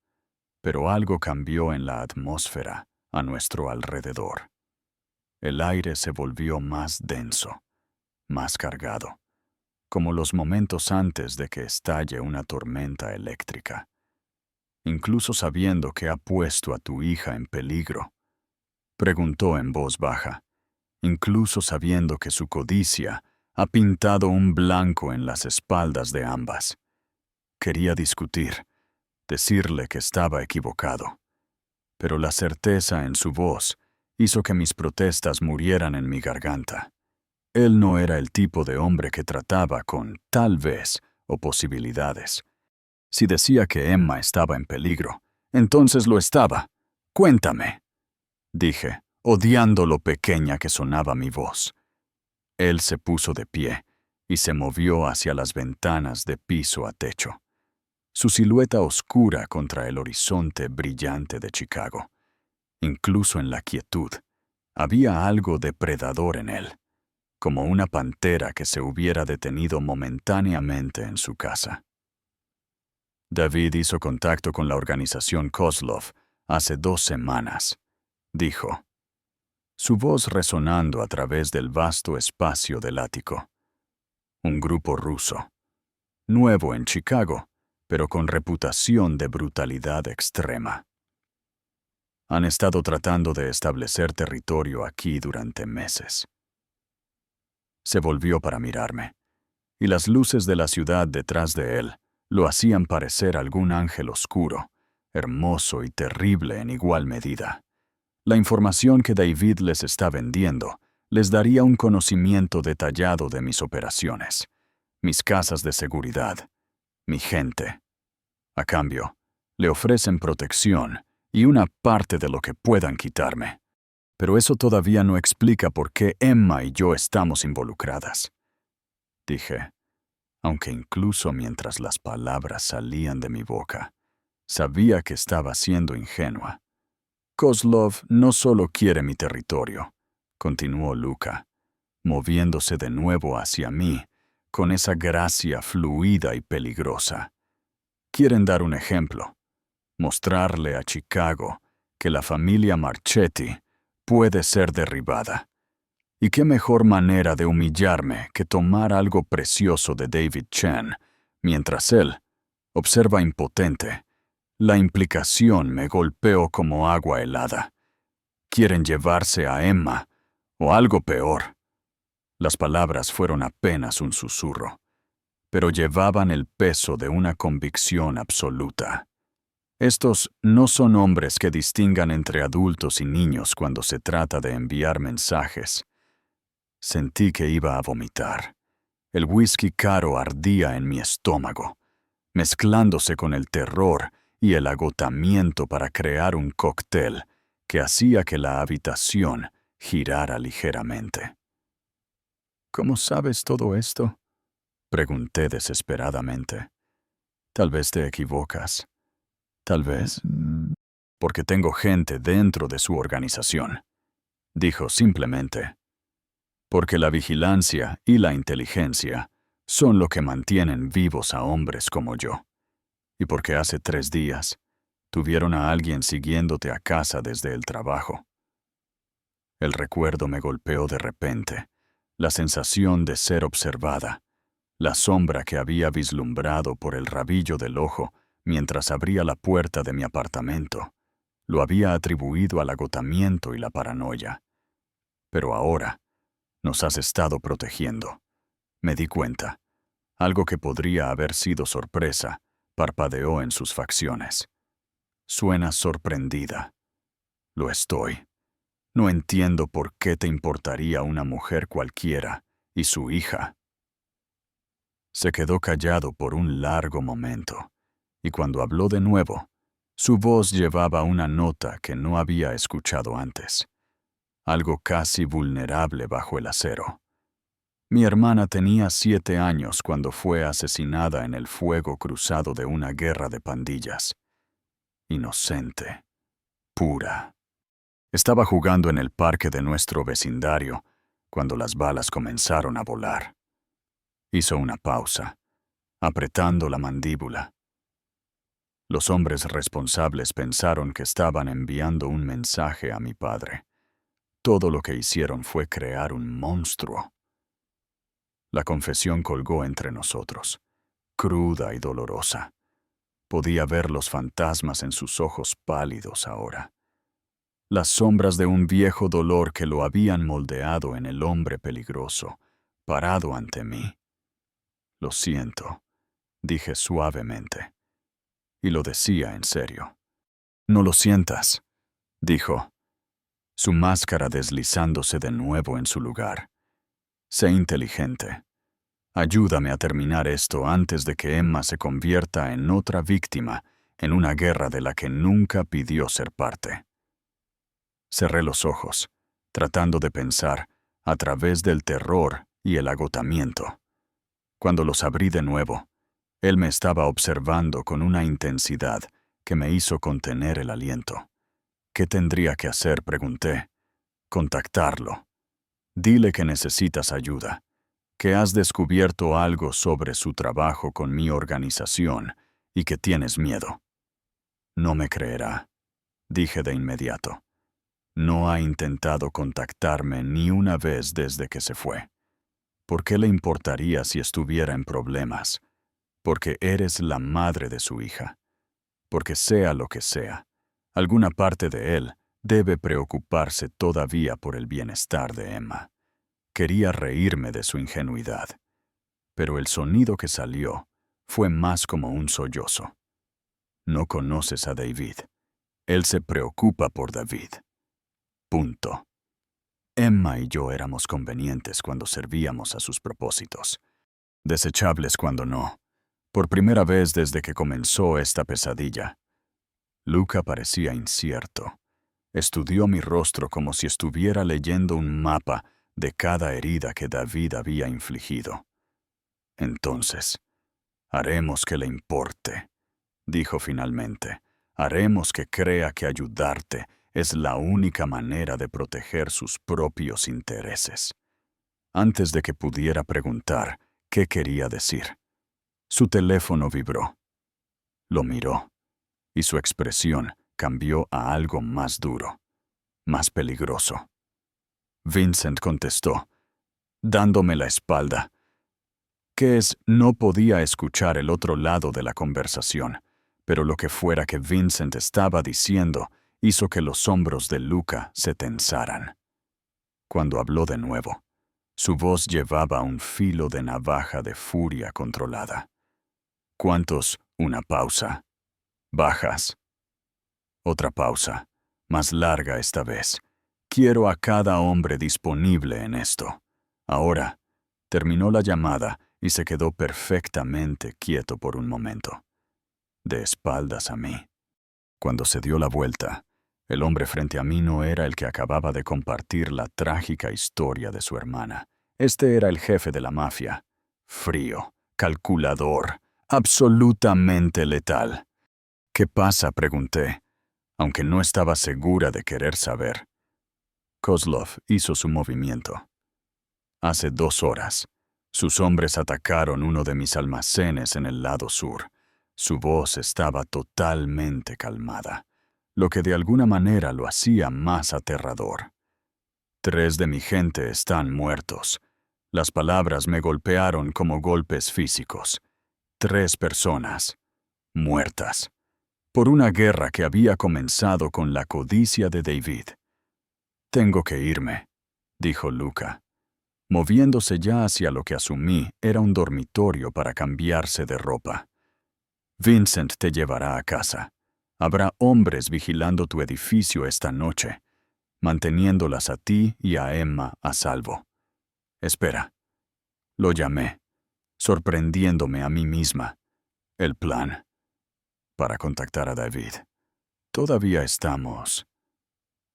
[SPEAKER 1] pero algo cambió en la atmósfera a nuestro alrededor. El aire se volvió más denso, más cargado, como los momentos antes de que estalle una tormenta eléctrica. Incluso sabiendo que ha puesto a tu hija en peligro, preguntó en voz baja, incluso sabiendo que su codicia ha pintado un blanco en las espaldas de ambas. Quería discutir, decirle que estaba equivocado, pero la certeza en su voz hizo que mis protestas murieran en mi garganta. Él no era el tipo de hombre que trataba con tal vez o posibilidades. Si decía que Emma estaba en peligro, entonces lo estaba. Cuéntame, dije, odiando lo pequeña que sonaba mi voz. Él se puso de pie y se movió hacia las ventanas de piso a techo, su silueta oscura contra el horizonte brillante de Chicago. incluso en la quietud, había algo depredador en él, como una pantera que se hubiera detenido momentáneamente en su casa. David hizo contacto con la organización Kozlov hace 2 semanas, dijo, su voz resonando a través del vasto espacio del ático. Un grupo ruso, nuevo en Chicago, pero con reputación de brutalidad extrema. Han estado tratando de establecer territorio aquí durante meses. Se volvió para mirarme, y las luces de la ciudad detrás de él lo hacían parecer algún ángel oscuro, hermoso y terrible en igual medida. La información que David les está vendiendo les daría un conocimiento detallado de mis operaciones, mis casas de seguridad, mi gente. A cambio, le ofrecen protección y una parte de lo que puedan quitarme. Pero eso todavía no explica por qué Emma y yo estamos involucradas. Dije, aunque incluso mientras las palabras salían de mi boca, sabía que estaba siendo ingenua. Kozlov no solo quiere mi territorio, continuó Luka, moviéndose de nuevo hacia mí, con esa gracia fluida y peligrosa. Quieren dar un ejemplo, mostrarle a Chicago que la familia Marchetti puede ser derribada. ¿Y qué mejor manera de humillarme que tomar algo precioso de David Chen, mientras él observa impotente? La implicación me golpeó como agua helada. Quieren llevarse a Emma, o algo peor. Las palabras fueron apenas un susurro, pero llevaban el peso de una convicción absoluta. Estos no son hombres que distingan entre adultos y niños cuando se trata de enviar mensajes. Sentí que iba a vomitar. El whisky caro ardía en mi estómago, mezclándose con el terror y el agotamiento para crear un cóctel que hacía que la habitación girara ligeramente. ¿Cómo sabes todo esto?, pregunté desesperadamente. Tal vez te equivocas. Tal vez porque tengo gente dentro de su organización, dijo simplemente. Porque la vigilancia y la inteligencia son lo que mantienen vivos a hombres como yo. Y porque hace 3 días tuvieron a alguien siguiéndote a casa desde el trabajo. El recuerdo me golpeó de repente, la sensación de ser observada, la sombra que había vislumbrado por el rabillo del ojo mientras abría la puerta de mi apartamento. Lo había atribuido al agotamiento y la paranoia. Pero ahora nos has estado protegiendo. Me di cuenta. Algo que podría haber sido sorpresa parpadeó en sus facciones. Suenas sorprendida. Lo estoy. No entiendo por qué te importaría una mujer cualquiera y su hija. Se quedó callado por un largo momento, y cuando habló de nuevo, su voz llevaba una nota que no había escuchado antes, algo casi vulnerable bajo el acero. Mi hermana tenía 7 años cuando fue asesinada en el fuego cruzado de una guerra de pandillas. Inocente, pura. Estaba jugando en el parque de nuestro vecindario cuando las balas comenzaron a volar. Hizo una pausa, apretando la mandíbula. Los hombres responsables pensaron que estaban enviando un mensaje a mi padre. Todo lo que hicieron fue crear un monstruo. La confesión colgó entre nosotros, cruda y dolorosa. Podía ver los fantasmas en sus ojos pálidos ahora. Las sombras de un viejo dolor que lo habían moldeado en el hombre peligroso, parado ante mí. Lo siento, dije suavemente. Y lo decía en serio. No lo sientas, dijo, su máscara deslizándose de nuevo en su lugar. Sé inteligente. Ayúdame a terminar esto antes de que Emma se convierta en otra víctima en una guerra de la que nunca pidió ser parte. Cerré los ojos, tratando de pensar a través del terror y el agotamiento. Cuando los abrí de nuevo, él me estaba observando con una intensidad que me hizo contener el aliento. ¿Qué tendría que hacer?, pregunté. Contactarlo. Dile que necesitas ayuda, que has descubierto algo sobre su trabajo con mi organización y que tienes miedo. No me creerá, dije de inmediato. No ha intentado contactarme ni una vez desde que se fue. ¿Por qué le importaría si estuviera en problemas? Porque eres la madre de su hija. Porque sea lo que sea, alguna parte de él debe preocuparse todavía por el bienestar de Emma. Quería reírme de su ingenuidad, pero el sonido que salió fue más como un sollozo. No conoces a David. Él se preocupa por David. Punto. Emma y yo éramos convenientes cuando servíamos a sus propósitos, desechables cuando no. Por primera vez desde que comenzó esta pesadilla. Luca parecía incierto. Estudió mi rostro como si estuviera leyendo un mapa de cada herida que David había infligido. Entonces, haremos que le importe, dijo finalmente. Haremos que crea que ayudarte es la única manera de proteger sus propios intereses. Antes de que pudiera preguntar qué quería decir, su teléfono vibró. Lo miró, y su expresión cambió a algo más duro, más peligroso. Vincent contestó, dándome la espalda. No podía escuchar el otro lado de la conversación, pero lo que fuera que Vincent estaba diciendo hizo que los hombros de Luca se tensaran. Cuando habló de nuevo, su voz llevaba un filo de navaja de furia controlada. ¿Cuántos? Una pausa. Bajas. Otra pausa, más larga esta vez. Quiero a cada hombre disponible en esto. Ahora, terminó la llamada y se quedó perfectamente quieto por un momento, de espaldas a mí. Cuando se dio la vuelta, el hombre frente a mí no era el que acababa de compartir la trágica historia de su hermana. Este era el jefe de la mafia. Frío, calculador, absolutamente letal. ¿Qué pasa?, pregunté, aunque no estaba segura de querer saber. Kozlov hizo su movimiento. Hace 2 horas, sus hombres atacaron uno de mis almacenes en el lado sur. Su voz estaba totalmente calmada, lo que de alguna manera lo hacía más aterrador. 3 de mi gente están muertos. Las palabras me golpearon como golpes físicos. 3 personas, muertas, por una guerra que había comenzado con la codicia de David. Tengo que irme, dijo Luca, moviéndose ya hacia lo que asumí era un dormitorio para cambiarse de ropa. Vincent te llevará a casa. Habrá hombres vigilando tu edificio esta noche, manteniéndolas a ti y a Emma a salvo. Espera. Lo llamé, sorprendiéndome a mí misma. El plan. Para contactar a David. Todavía estamos.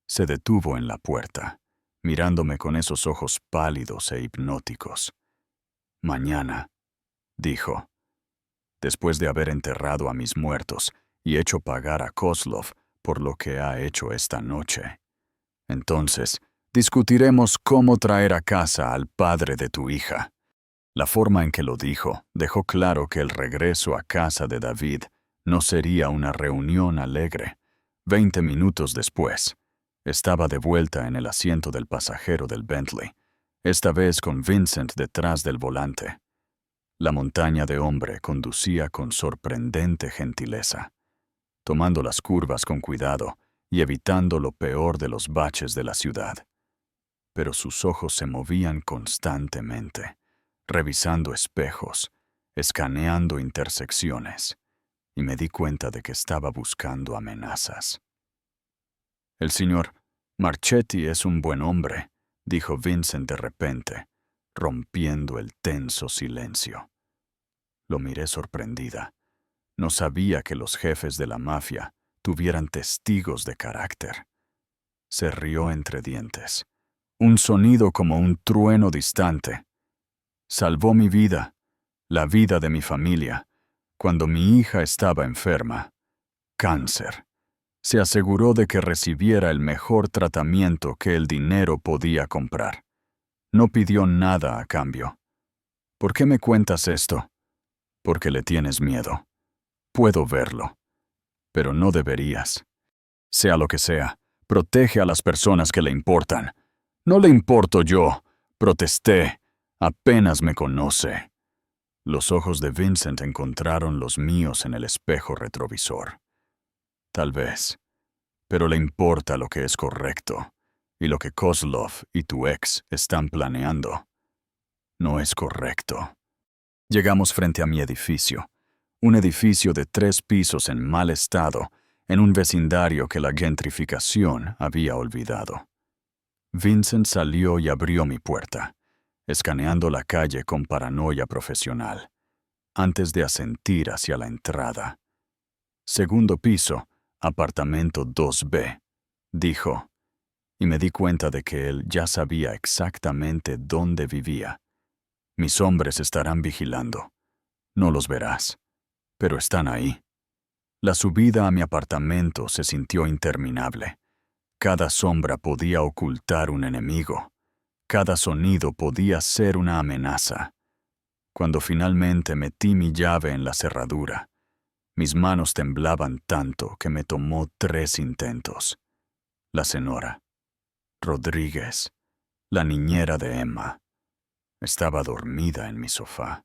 [SPEAKER 1] Se detuvo en la puerta, mirándome con esos ojos pálidos e hipnóticos. Mañana, dijo, después de haber enterrado a mis muertos y hecho pagar a Kozlov por lo que ha hecho esta noche. Entonces, discutiremos cómo traer a casa al padre de tu hija. La forma en que lo dijo dejó claro que el regreso a casa de David no sería una reunión alegre. 20 minutos después, estaba de vuelta en el asiento del pasajero del Bentley, esta vez con Vincent detrás del volante. La montaña de hombre conducía con sorprendente gentileza, tomando las curvas con cuidado y evitando lo peor de los baches de la ciudad. Pero sus ojos se movían constantemente, revisando espejos, escaneando intersecciones, y me di cuenta de que estaba buscando amenazas. El señor Marchetti es un buen hombre, dijo Vincent de repente, rompiendo el tenso silencio. Lo miré sorprendida. No sabía que los jefes de la mafia tuvieran testigos de carácter. Se rió entre dientes. Un sonido como un trueno distante. Salvó mi vida, la vida de mi familia, cuando mi hija estaba enferma. Cáncer. Se aseguró de que recibiera el mejor tratamiento que el dinero podía comprar. No pidió nada a cambio. ¿Por qué me cuentas esto? Porque le tienes miedo. Puedo verlo. Pero no deberías. Sea lo que sea, protege a las personas que le importan. No le importo yo, protesté. Apenas me conoce. Los ojos de Vincent encontraron los míos en el espejo retrovisor. Tal vez, pero le importa lo que es correcto, y lo que Kozlov y tu ex están planeando. No es correcto. Llegamos frente a mi edificio, un edificio de 3 pisos en mal estado, en un vecindario que la gentrificación había olvidado. Vincent salió y abrió mi puerta, escaneando la calle con paranoia profesional, antes de asentir hacia la entrada. Segundo piso, apartamento 2B, dijo, y me di cuenta de que él ya sabía exactamente dónde vivía. Mis hombres estarán vigilando. No los verás, pero están ahí. La subida a mi apartamento se sintió interminable. Cada sombra podía ocultar un enemigo. Cada sonido podía ser una amenaza. Cuando finalmente metí mi llave en la cerradura, mis manos temblaban tanto que me tomó 3 intentos. La señora Rodríguez, la niñera de Emma, estaba dormida en mi sofá,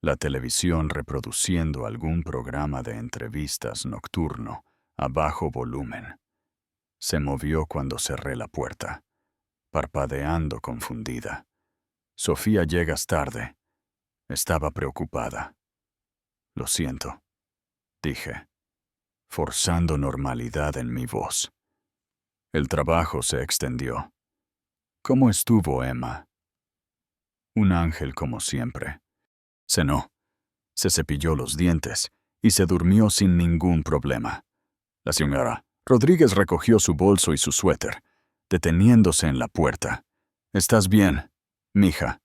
[SPEAKER 1] la televisión reproduciendo algún programa de entrevistas nocturno a bajo volumen. Se movió cuando cerré la puerta, parpadeando confundida. Sofía, llegas tarde. Estaba preocupada. Lo siento, dije, forzando normalidad en mi voz. El trabajo se extendió. ¿Cómo estuvo Emma? Un ángel como siempre. Cenó, se cepilló los dientes y se durmió sin ningún problema. La señora Rodríguez recogió su bolso y su suéter, deteniéndose en la puerta. ¿Estás bien, mija?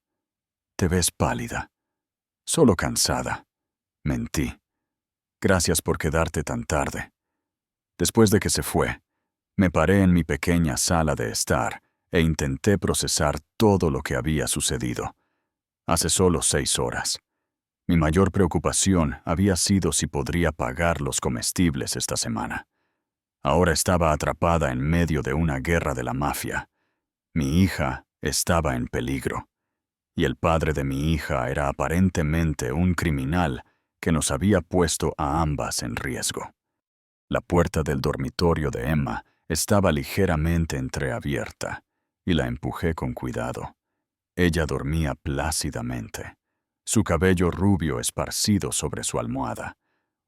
[SPEAKER 1] Te ves pálida. Solo cansada. Mentí. Gracias por quedarte tan tarde. Después de que se fue, me paré en mi pequeña sala de estar e intenté procesar todo lo que había sucedido. Hace solo 6 horas. Mi mayor preocupación había sido si podría pagar los comestibles esta semana. Ahora estaba atrapada en medio de una guerra de la mafia. Mi hija estaba en peligro, y el padre de mi hija era aparentemente un criminal que nos había puesto a ambas en riesgo. La puerta del dormitorio de Emma estaba ligeramente entreabierta, y la empujé con cuidado. Ella dormía plácidamente, su cabello rubio esparcido sobre su almohada,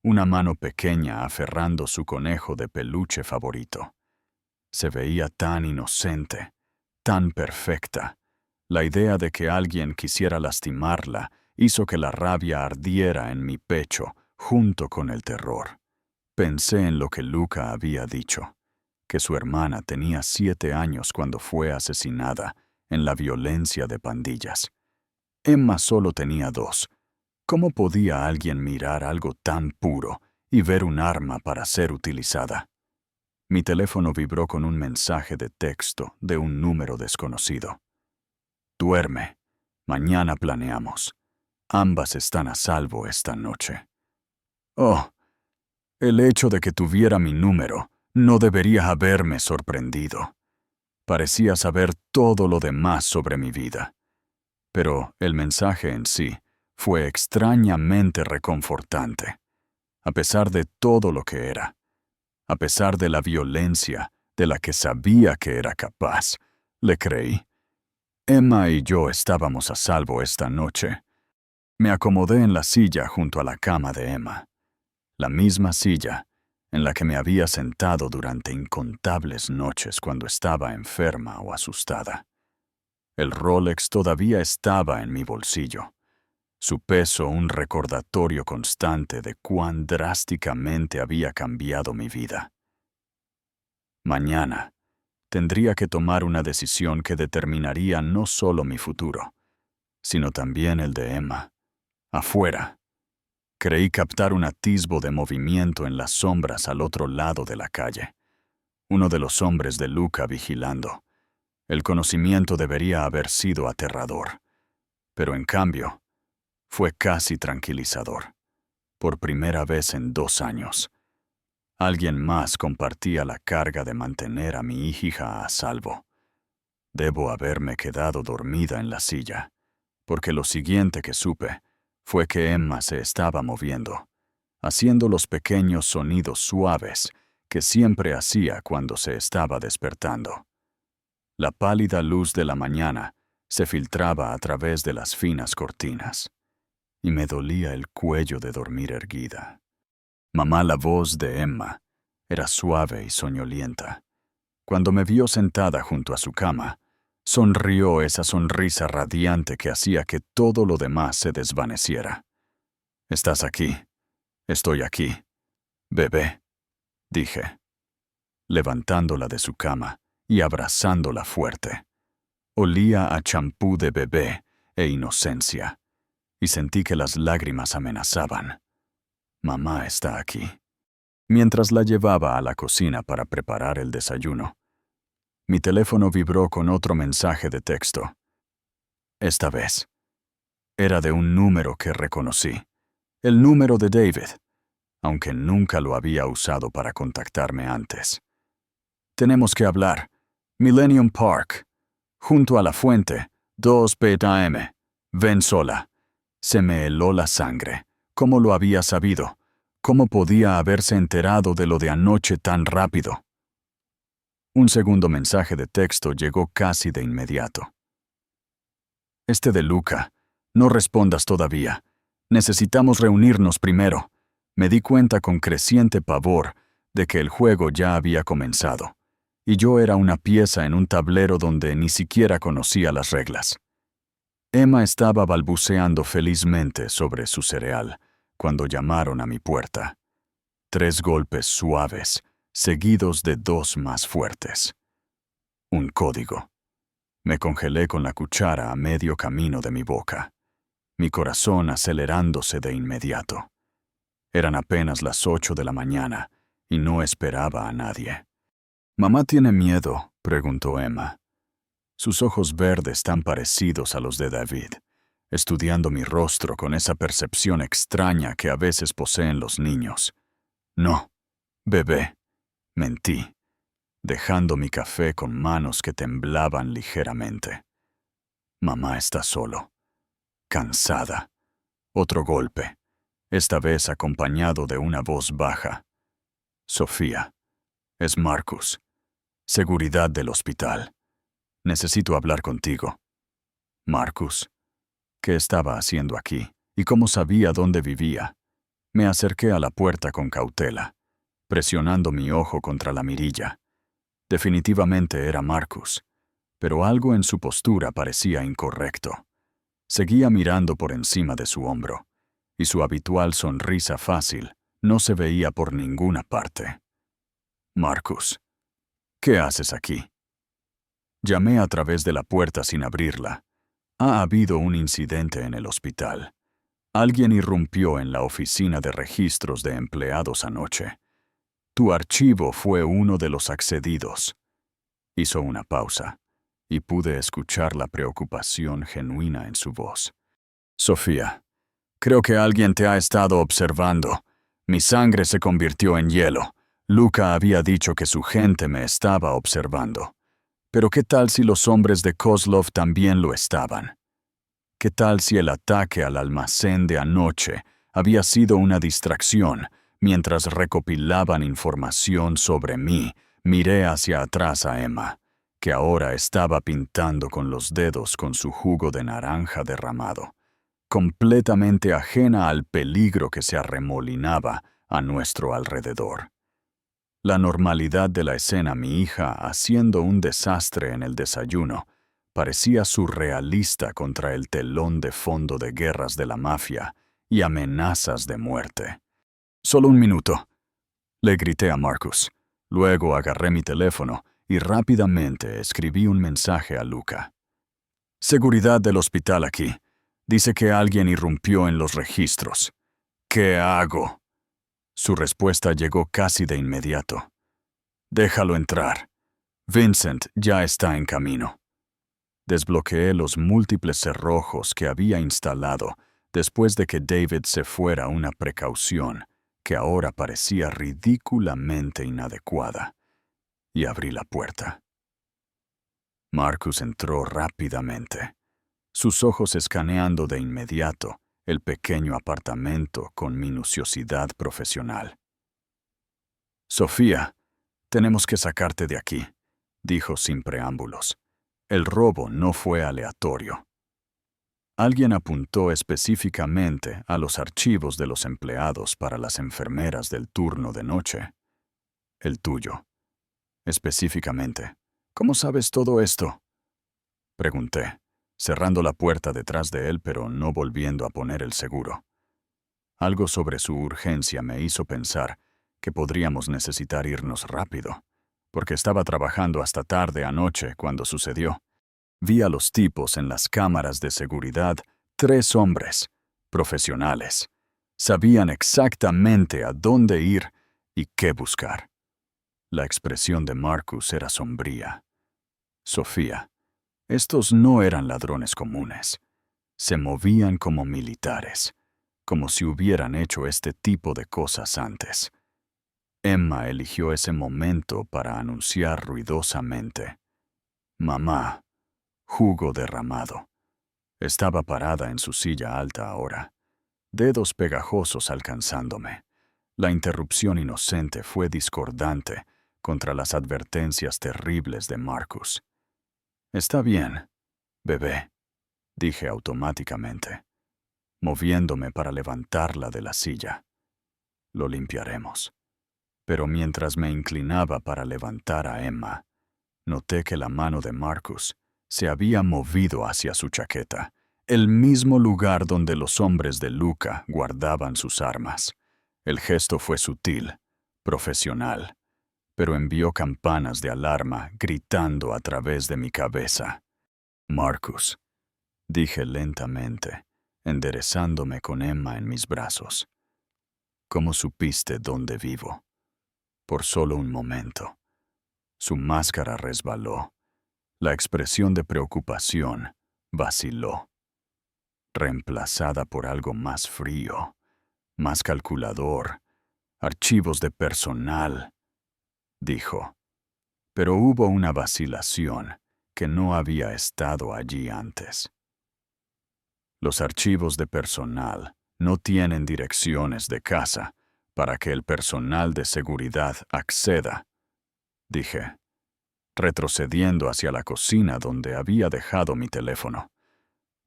[SPEAKER 1] una mano pequeña aferrando su conejo de peluche favorito. Se veía tan inocente, tan perfecta. La idea de que alguien quisiera lastimarla hizo que la rabia ardiera en mi pecho junto con el terror. Pensé en lo que Luca había dicho, que su hermana tenía 7 años cuando fue asesinada en la violencia de pandillas. Emma solo tenía 2. ¿Cómo podía alguien mirar algo tan puro y ver un arma para ser utilizada? Mi teléfono vibró con un mensaje de texto de un número desconocido. Duerme. Mañana planeamos. Ambas están a salvo esta noche. Oh, el hecho de que tuviera mi número no debería haberme sorprendido. Parecía saber todo lo demás sobre mi vida. Pero el mensaje en sí fue extrañamente reconfortante. A pesar de todo lo que era, a pesar de la violencia de la que sabía que era capaz, le creí. Emma y yo estábamos a salvo esta noche. Me acomodé en la silla junto a la cama de Emma, la misma silla en la que me había sentado durante incontables noches cuando estaba enferma o asustada. El Rolex todavía estaba en mi bolsillo, su peso un recordatorio constante de cuán drásticamente había cambiado mi vida. Mañana tendría que tomar una decisión que determinaría no solo mi futuro, sino también el de Emma, afuera, Creí captar un atisbo de movimiento en las sombras al otro lado de la calle. Uno de los hombres de Luca vigilando. El conocimiento debería haber sido aterrador. Pero en cambio, fue casi tranquilizador. Por primera vez en 2 años. Alguien más compartía la carga de mantener a mi hija a salvo. Debo haberme quedado dormida en la silla, porque lo siguiente que supe fue que Emma se estaba moviendo, haciendo los pequeños sonidos suaves que siempre hacía cuando se estaba despertando. La pálida luz de la mañana se filtraba a través de las finas cortinas, y me dolía el cuello de dormir erguida. Mamá, la voz de Emma era suave y soñolienta. Cuando me vio sentada junto a su cama, sonrió esa sonrisa radiante que hacía que todo lo demás se desvaneciera. «Estás aquí. Estoy aquí. Bebé», dije, levantándola de su cama y abrazándola fuerte. Olía a champú de bebé e inocencia, y sentí que las lágrimas amenazaban. Mamá está aquí. Mientras la llevaba a la cocina para preparar el desayuno, mi teléfono vibró con otro mensaje de texto. Esta vez, era de un número que reconocí, el número de David, aunque nunca lo había usado para contactarme antes. «Tenemos que hablar. Millennium Park. Junto a la fuente, 2 p.m. Ven sola». Se me heló la sangre. ¿Cómo lo había sabido? ¿Cómo podía haberse enterado de lo de anoche tan rápido? Un segundo mensaje de texto llegó casi de inmediato. «Este de Luca. No respondas todavía. Necesitamos reunirnos primero». Me di cuenta con creciente pavor de que el juego ya había comenzado, y yo era una pieza en un tablero donde ni siquiera conocía las reglas. Emma estaba balbuceando felizmente sobre su cereal cuando llamaron a mi puerta. 3 golpes suaves, seguidos de 2 más fuertes. Un código. Me congelé con la cuchara a medio camino de mi boca, mi corazón acelerándose de inmediato. Eran apenas las 8 de la mañana y no esperaba a nadie. «¿Mamá tiene miedo?», preguntó Emma. Sus ojos verdes tan parecidos a los de David, estudiando mi rostro con esa percepción extraña que a veces poseen los niños. «No, bebé», mentí, dejando mi café con manos que temblaban ligeramente. «Mamá está solo. Cansada». Otro golpe, esta vez acompañado de una voz baja. «Sofía, es Marcus. Seguridad del hospital. Necesito hablar contigo». Marcus. ¿Qué estaba haciendo aquí? ¿Y cómo sabía dónde vivía? Me acerqué a la puerta con cautela, presionando mi ojo contra la mirilla. Definitivamente era Marcus, pero algo en su postura parecía incorrecto. Seguía mirando por encima de su hombro, y su habitual sonrisa fácil no se veía por ninguna parte. «Marcus, ¿qué haces aquí?». Llamé a través de la puerta sin abrirla. «Ha habido un incidente en el hospital. Alguien irrumpió en la oficina de registros de empleados anoche. Tu archivo fue uno de los accedidos». Hizo una pausa, y pude escuchar la preocupación genuina en su voz. «Sofía, creo que alguien te ha estado observando. Mi sangre se convirtió en hielo. Luca había dicho que su gente me estaba observando. Pero ¿qué tal si los hombres de Kozlov también lo estaban? ¿Qué tal si el ataque al almacén de anoche había sido una distracción mientras recopilaban información sobre mí?» Miré hacia atrás a Emma, que ahora estaba pintando con los dedos con su jugo de naranja derramado, completamente ajena al peligro que se arremolinaba a nuestro alrededor. La normalidad de la escena, mi hija haciendo un desastre en el desayuno, parecía surrealista contra el telón de fondo de guerras de la mafia y amenazas de muerte. «Solo un minuto», le grité a Marcus. Luego agarré mi teléfono y rápidamente escribí un mensaje a Luca. «Seguridad del hospital aquí. Dice que alguien irrumpió en los registros». ¿Qué hago? Su respuesta llegó casi de inmediato. Déjalo entrar. Vincent ya está en camino. Desbloqueé los múltiples cerrojos que había instalado después de que David se fuera, una precaución que ahora parecía ridículamente inadecuada, y abrí la puerta. Marcus entró rápidamente, sus ojos escaneando de inmediato el pequeño apartamento con minuciosidad profesional. «Sofía, tenemos que sacarte de aquí», dijo sin preámbulos. El robo no fue aleatorio. Alguien apuntó específicamente a los archivos de los empleados para las enfermeras del turno de noche. El tuyo. Específicamente. ¿Cómo sabes todo esto?, pregunté, cerrando la puerta detrás de él pero no volviendo a poner el seguro. Algo sobre su urgencia me hizo pensar que podríamos necesitar irnos rápido, porque estaba trabajando hasta tarde anoche cuando sucedió. Vi a los tipos en las cámaras de seguridad, 3 hombres, profesionales. Sabían exactamente a dónde ir y qué buscar. La expresión de Marcus era sombría. «Sofía, estos no eran ladrones comunes. Se movían como militares, como si hubieran hecho este tipo de cosas antes». Emma eligió ese momento para anunciar ruidosamente: «Mamá». Jugo derramado. Estaba parada en su silla alta ahora, dedos pegajosos alcanzándome. La interrupción inocente fue discordante contra las advertencias terribles de Marcus. «Está bien, bebé», dije automáticamente, moviéndome para levantarla de la silla. «Lo limpiaremos». Pero mientras me inclinaba para levantar a Emma, noté que la mano de Marcus se había movido hacia su chaqueta, el mismo lugar donde los hombres de Luca guardaban sus armas. El gesto fue sutil, profesional, pero envió campanas de alarma gritando a través de mi cabeza. «Marcus», dije lentamente, enderezándome con Emma en mis brazos. «¿Cómo supiste dónde vivo?» Por solo un momento. Su máscara resbaló. La expresión de preocupación vaciló, reemplazada por algo más frío, más calculador. «Archivos de personal», dijo. Pero hubo una vacilación que no había estado allí antes. «Los archivos de personal no tienen direcciones de casa para que el personal de seguridad acceda», dije, retrocediendo hacia la cocina donde había dejado mi teléfono.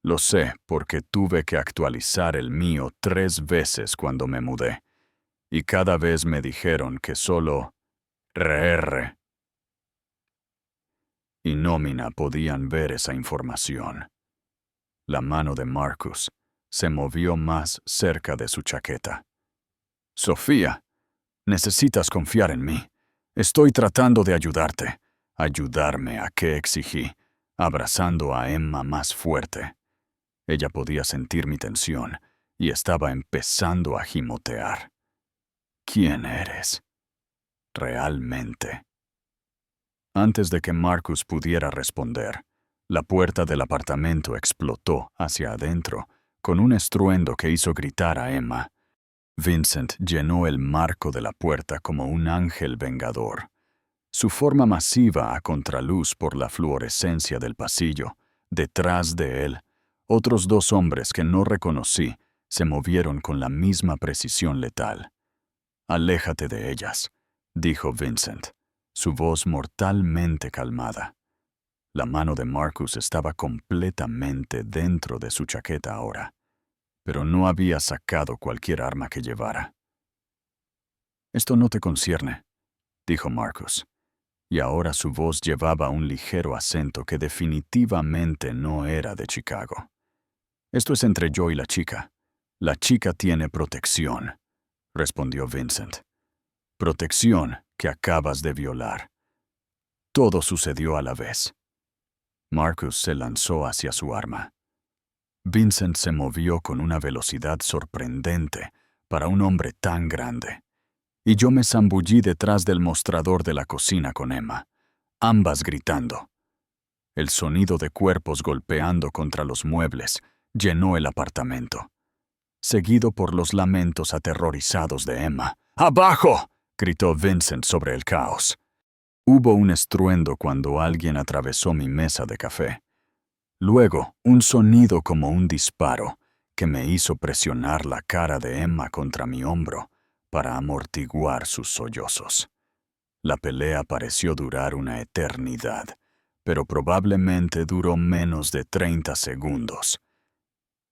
[SPEAKER 1] «Lo sé porque tuve que actualizar el mío 3 veces cuando me mudé, y cada vez me dijeron que solo RR y nómina podían ver esa información». La mano de Marcus se movió más cerca de su chaqueta. «Sofía, necesitas confiar en mí. Estoy tratando de ayudarte». «Ayudarme a qué?», exigí, abrazando a Emma más fuerte. Ella podía sentir mi tensión y estaba empezando a gimotear. «¿Quién eres? ¿Realmente?». Antes de que Marcus pudiera responder, la puerta del apartamento explotó hacia adentro con un estruendo que hizo gritar a Emma. Vincent llenó el marco de la puerta como un ángel vengador. Su forma masiva a contraluz por la fluorescencia del pasillo. Detrás de él, otros 2 hombres que no reconocí se movieron con la misma precisión letal. «Aléjate de ellas», dijo Vincent, su voz mortalmente calmada. La mano de Marcus estaba completamente dentro de su chaqueta ahora, pero no había sacado cualquier arma que llevara. «Esto no te concierne», dijo Marcus, y ahora su voz llevaba un ligero acento que definitivamente no era de Chicago. «Esto es entre yo y la chica. La chica tiene protección», respondió Vincent. «Protección que acabas de violar». Todo sucedió a la vez. Marcus se lanzó hacia su arma. Vincent se movió con una velocidad sorprendente para un hombre tan grande. Y yo me zambullí detrás del mostrador de la cocina con Emma, ambas gritando. El sonido de cuerpos golpeando contra los muebles llenó el apartamento, seguido por los lamentos aterrorizados de Emma. ¡Abajo!, gritó Vincent sobre el caos. Hubo un estruendo cuando alguien atravesó mi mesa de café. Luego, un sonido como un disparo que me hizo presionar la cara de Emma contra mi hombro para amortiguar sus sollozos. La pelea pareció durar una eternidad, pero probablemente duró menos de 30 segundos.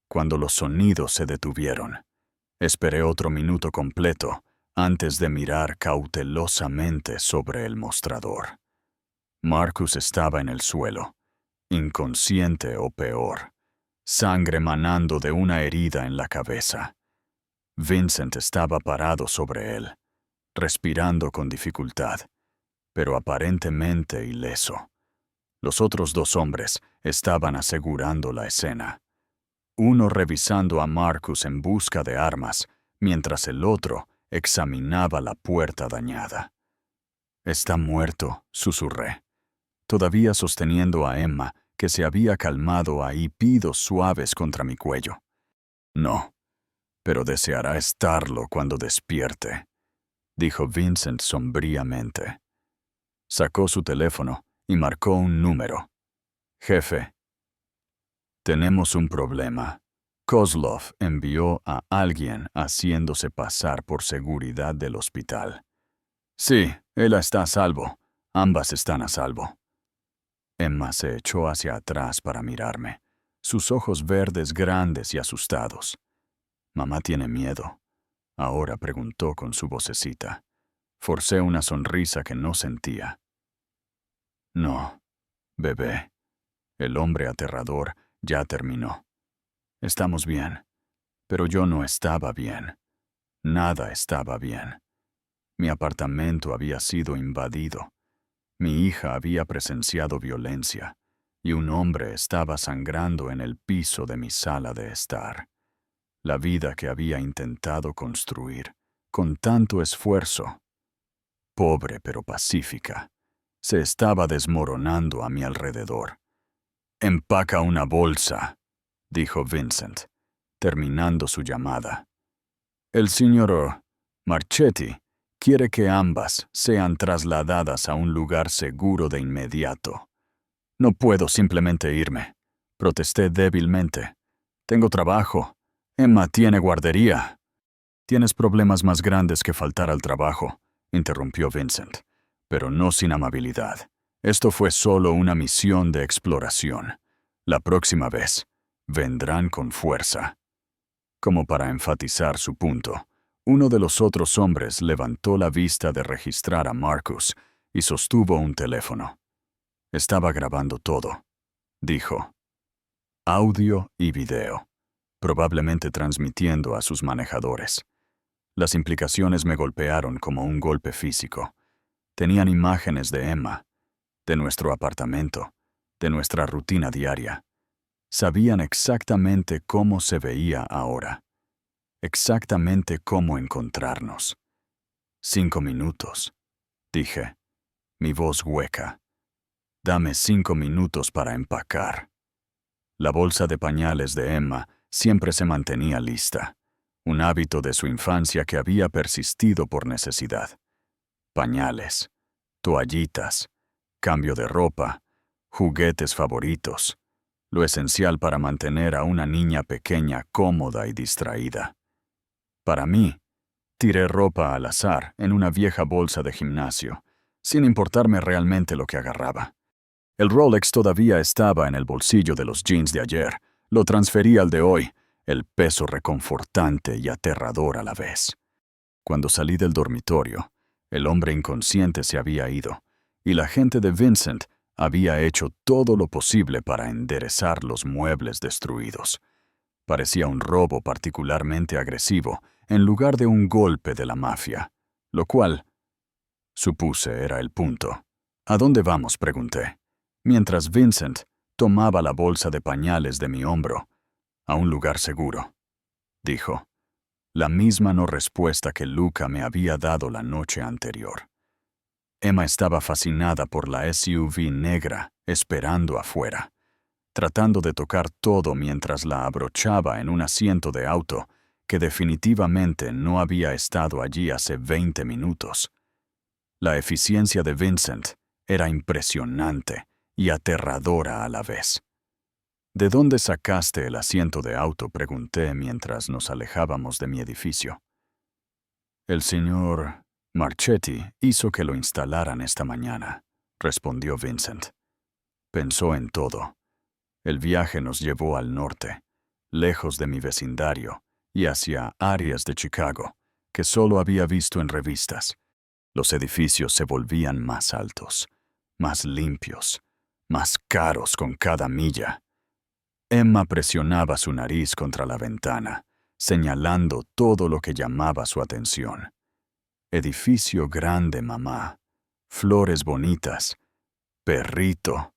[SPEAKER 1] Cuando los sonidos se detuvieron, esperé otro minuto completo antes de mirar cautelosamente sobre el mostrador. Marcus estaba en el suelo, inconsciente o peor, sangre manando de una herida en la cabeza. Vincent estaba parado sobre él, respirando con dificultad, pero aparentemente ileso. Los otros 2 hombres estaban asegurando la escena. Uno revisando a Marcus en busca de armas, mientras el otro examinaba la puerta dañada. «Está muerto», susurré, todavía sosteniendo a Emma, que se había calmado a hipidos suaves contra mi cuello. «No, pero deseará estarlo cuando despierte», dijo Vincent sombríamente. Sacó su teléfono y marcó un número. «Jefe, tenemos un problema. Kozlov envió a alguien haciéndose pasar por seguridad del hospital». «Sí, él está a salvo. Ambas están a salvo». Emma se echó hacia atrás para mirarme, sus ojos verdes grandes y asustados. «¿Mamá tiene miedo?», ahora preguntó con su vocecita. Forcé una sonrisa que no sentía. «No, bebé. El hombre aterrador ya terminó. Estamos bien, pero yo no estaba bien. Nada estaba bien. Mi apartamento había sido invadido. Mi hija había presenciado violencia, y un hombre estaba sangrando en el piso de mi sala de estar. La vida que había intentado construir, con tanto esfuerzo, pobre pero pacífica, se estaba desmoronando a mi alrededor. «Empaca una bolsa», dijo Vincent, terminando su llamada. «El señor Marchetti quiere que ambas sean trasladadas a un lugar seguro de inmediato». «No puedo simplemente irme», protesté débilmente. «Tengo trabajo. Emma tiene guardería». «Tienes problemas más grandes que faltar al trabajo», interrumpió Vincent, pero no sin amabilidad. «Esto fue solo una misión de exploración. La próxima vez, vendrán con fuerza». Como para enfatizar su punto, uno de los otros hombres levantó la vista de registrar a Marcus y sostuvo un teléfono. «Estaba grabando todo», dijo. Audio y video, probablemente transmitiendo a sus manejadores. Las implicaciones me golpearon como un golpe físico. Tenían imágenes de Emma, de nuestro apartamento, de nuestra rutina diaria. Sabían exactamente cómo se veía ahora, exactamente cómo encontrarnos. 5 minutos, dije, mi voz hueca. «Dame 5 minutos para empacar». La bolsa de pañales de Emma siempre se mantenía lista, un hábito de su infancia que había persistido por necesidad. Pañales, toallitas, cambio de ropa, juguetes favoritos, lo esencial para mantener a una niña pequeña cómoda y distraída. Para mí, tiré ropa al azar en una vieja bolsa de gimnasio, sin importarme realmente lo que agarraba. El Rolex todavía estaba en el bolsillo de los jeans de ayer, lo transferí al de hoy, el peso reconfortante y aterrador a la vez. Cuando salí del dormitorio, el hombre inconsciente se había ido, y la gente de Vincent había hecho todo lo posible para enderezar los muebles destruidos. Parecía un robo particularmente agresivo, en lugar de un golpe de la mafia, lo cual, supuse, era el punto. «¿A dónde vamos?», pregunté, mientras Vincent tomaba la bolsa de pañales de mi hombro. «A un lugar seguro», dijo. la misma no respuesta que Luca me había dado la noche anterior. Emma estaba fascinada por la SUV negra, esperando afuera, tratando de tocar todo mientras la abrochaba en un asiento de auto que definitivamente no había estado allí hace 20 minutos. La eficiencia de Vincent era impresionante y aterradora a la vez. ¿De dónde sacaste el asiento de auto?, pregunté mientras nos alejábamos de mi edificio. El señor Marchetti hizo que lo instalaran esta mañana, respondió Vincent. Pensó en todo. El viaje nos llevó al norte, lejos de mi vecindario, y hacia áreas de Chicago, que solo había visto en revistas. Los edificios se volvían más altos, más limpios, más caros con cada milla. Emma presionaba su nariz contra la ventana, señalando todo lo que llamaba su atención. Edificio grande, mamá. Flores bonitas. Perrito.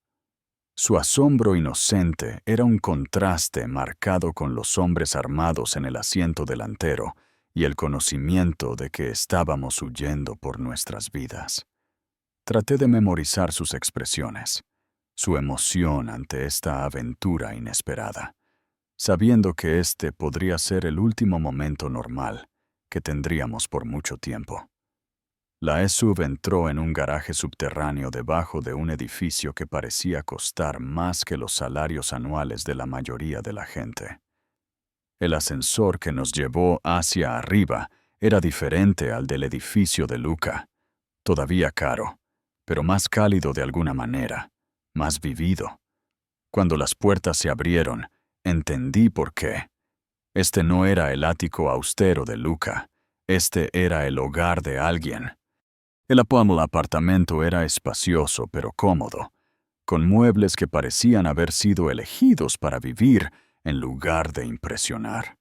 [SPEAKER 1] Su asombro inocente era un contraste marcado con los hombres armados en el asiento delantero y el conocimiento de que estábamos huyendo por nuestras vidas. Traté de memorizar sus expresiones, su emoción ante esta aventura inesperada, sabiendo que este podría ser el último momento normal que tendríamos por mucho tiempo. La SUV entró en un garaje subterráneo debajo de un edificio que parecía costar más que los salarios anuales de la mayoría de la gente. El ascensor que nos llevó hacia arriba era diferente al del edificio de Luca, todavía caro, pero más cálido de alguna manera, más vivido. Cuando las puertas se abrieron, entendí por qué. Este no era el ático austero de Luca, este era el hogar de alguien. El apartamento era espacioso pero cómodo, con muebles que parecían haber sido elegidos para vivir en lugar de impresionar.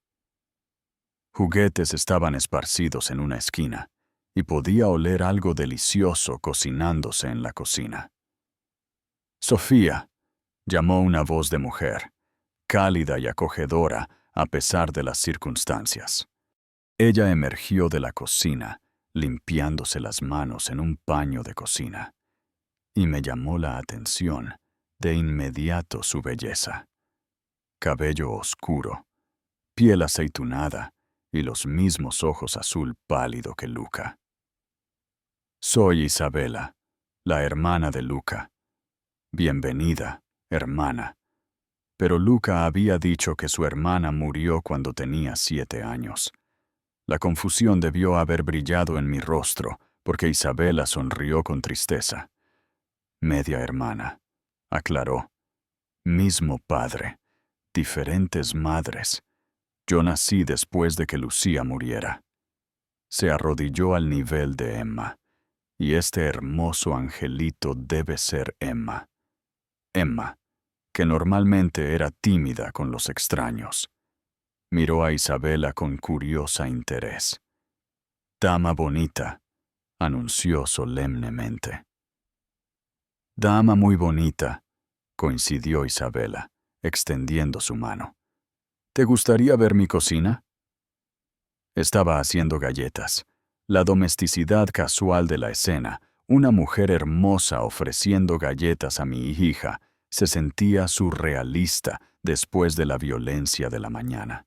[SPEAKER 1] Juguetes estaban esparcidos en una esquina, y podía oler algo delicioso cocinándose en la cocina. «Sofía», llamó una voz de mujer, cálida y acogedora a pesar de las circunstancias. Ella emergió de la cocina, limpiándose las manos en un paño de cocina, y me llamó la atención de inmediato su belleza. Cabello oscuro, piel aceitunada y los mismos ojos azul pálido que Luca. «Soy Isabela, la hermana de Luca. Bienvenida, hermana». Pero Luca había dicho que su hermana murió cuando tenía 7 años. La confusión debió haber brillado en mi rostro, porque Isabela sonrió con tristeza. «Media hermana», aclaró. «Mismo padre, diferentes madres. Yo nací después de que Lucía muriera». Se arrodilló al nivel de Emma, y este hermoso angelito debe ser Emma. Emma, que normalmente era tímida con los extraños. Miró a Isabela con curiosa interés. «Dama bonita», anunció solemnemente. «Dama muy bonita», coincidió Isabela, extendiendo su mano. «¿Te gustaría ver mi cocina?» Estaba haciendo galletas. La domesticidad casual de la escena, una mujer hermosa ofreciendo galletas a mi hija, se sentía surrealista después de la violencia de la mañana.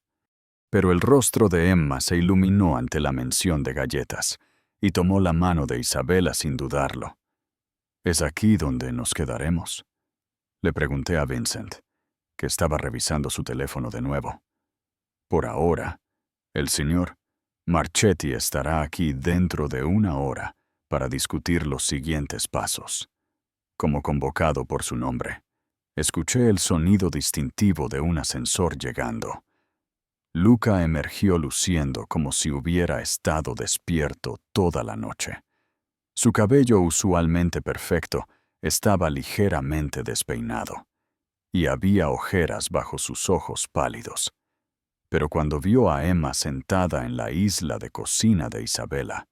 [SPEAKER 1] Pero el rostro de Emma se iluminó ante la mención de galletas, y tomó la mano de Isabela sin dudarlo. «¿Es aquí donde nos quedaremos?», le pregunté a Vincent, que estaba revisando su teléfono de nuevo. «Por ahora, el señor Marchetti estará aquí dentro de 1 hora para discutir los siguientes pasos». Como convocado por su nombre, escuché el sonido distintivo de un ascensor llegando. Luca emergió luciendo como si hubiera estado despierto toda la noche. Su cabello usualmente perfecto estaba ligeramente despeinado, y había ojeras bajo sus ojos pálidos. Pero cuando vio a Emma sentada en la isla de cocina de Isabela,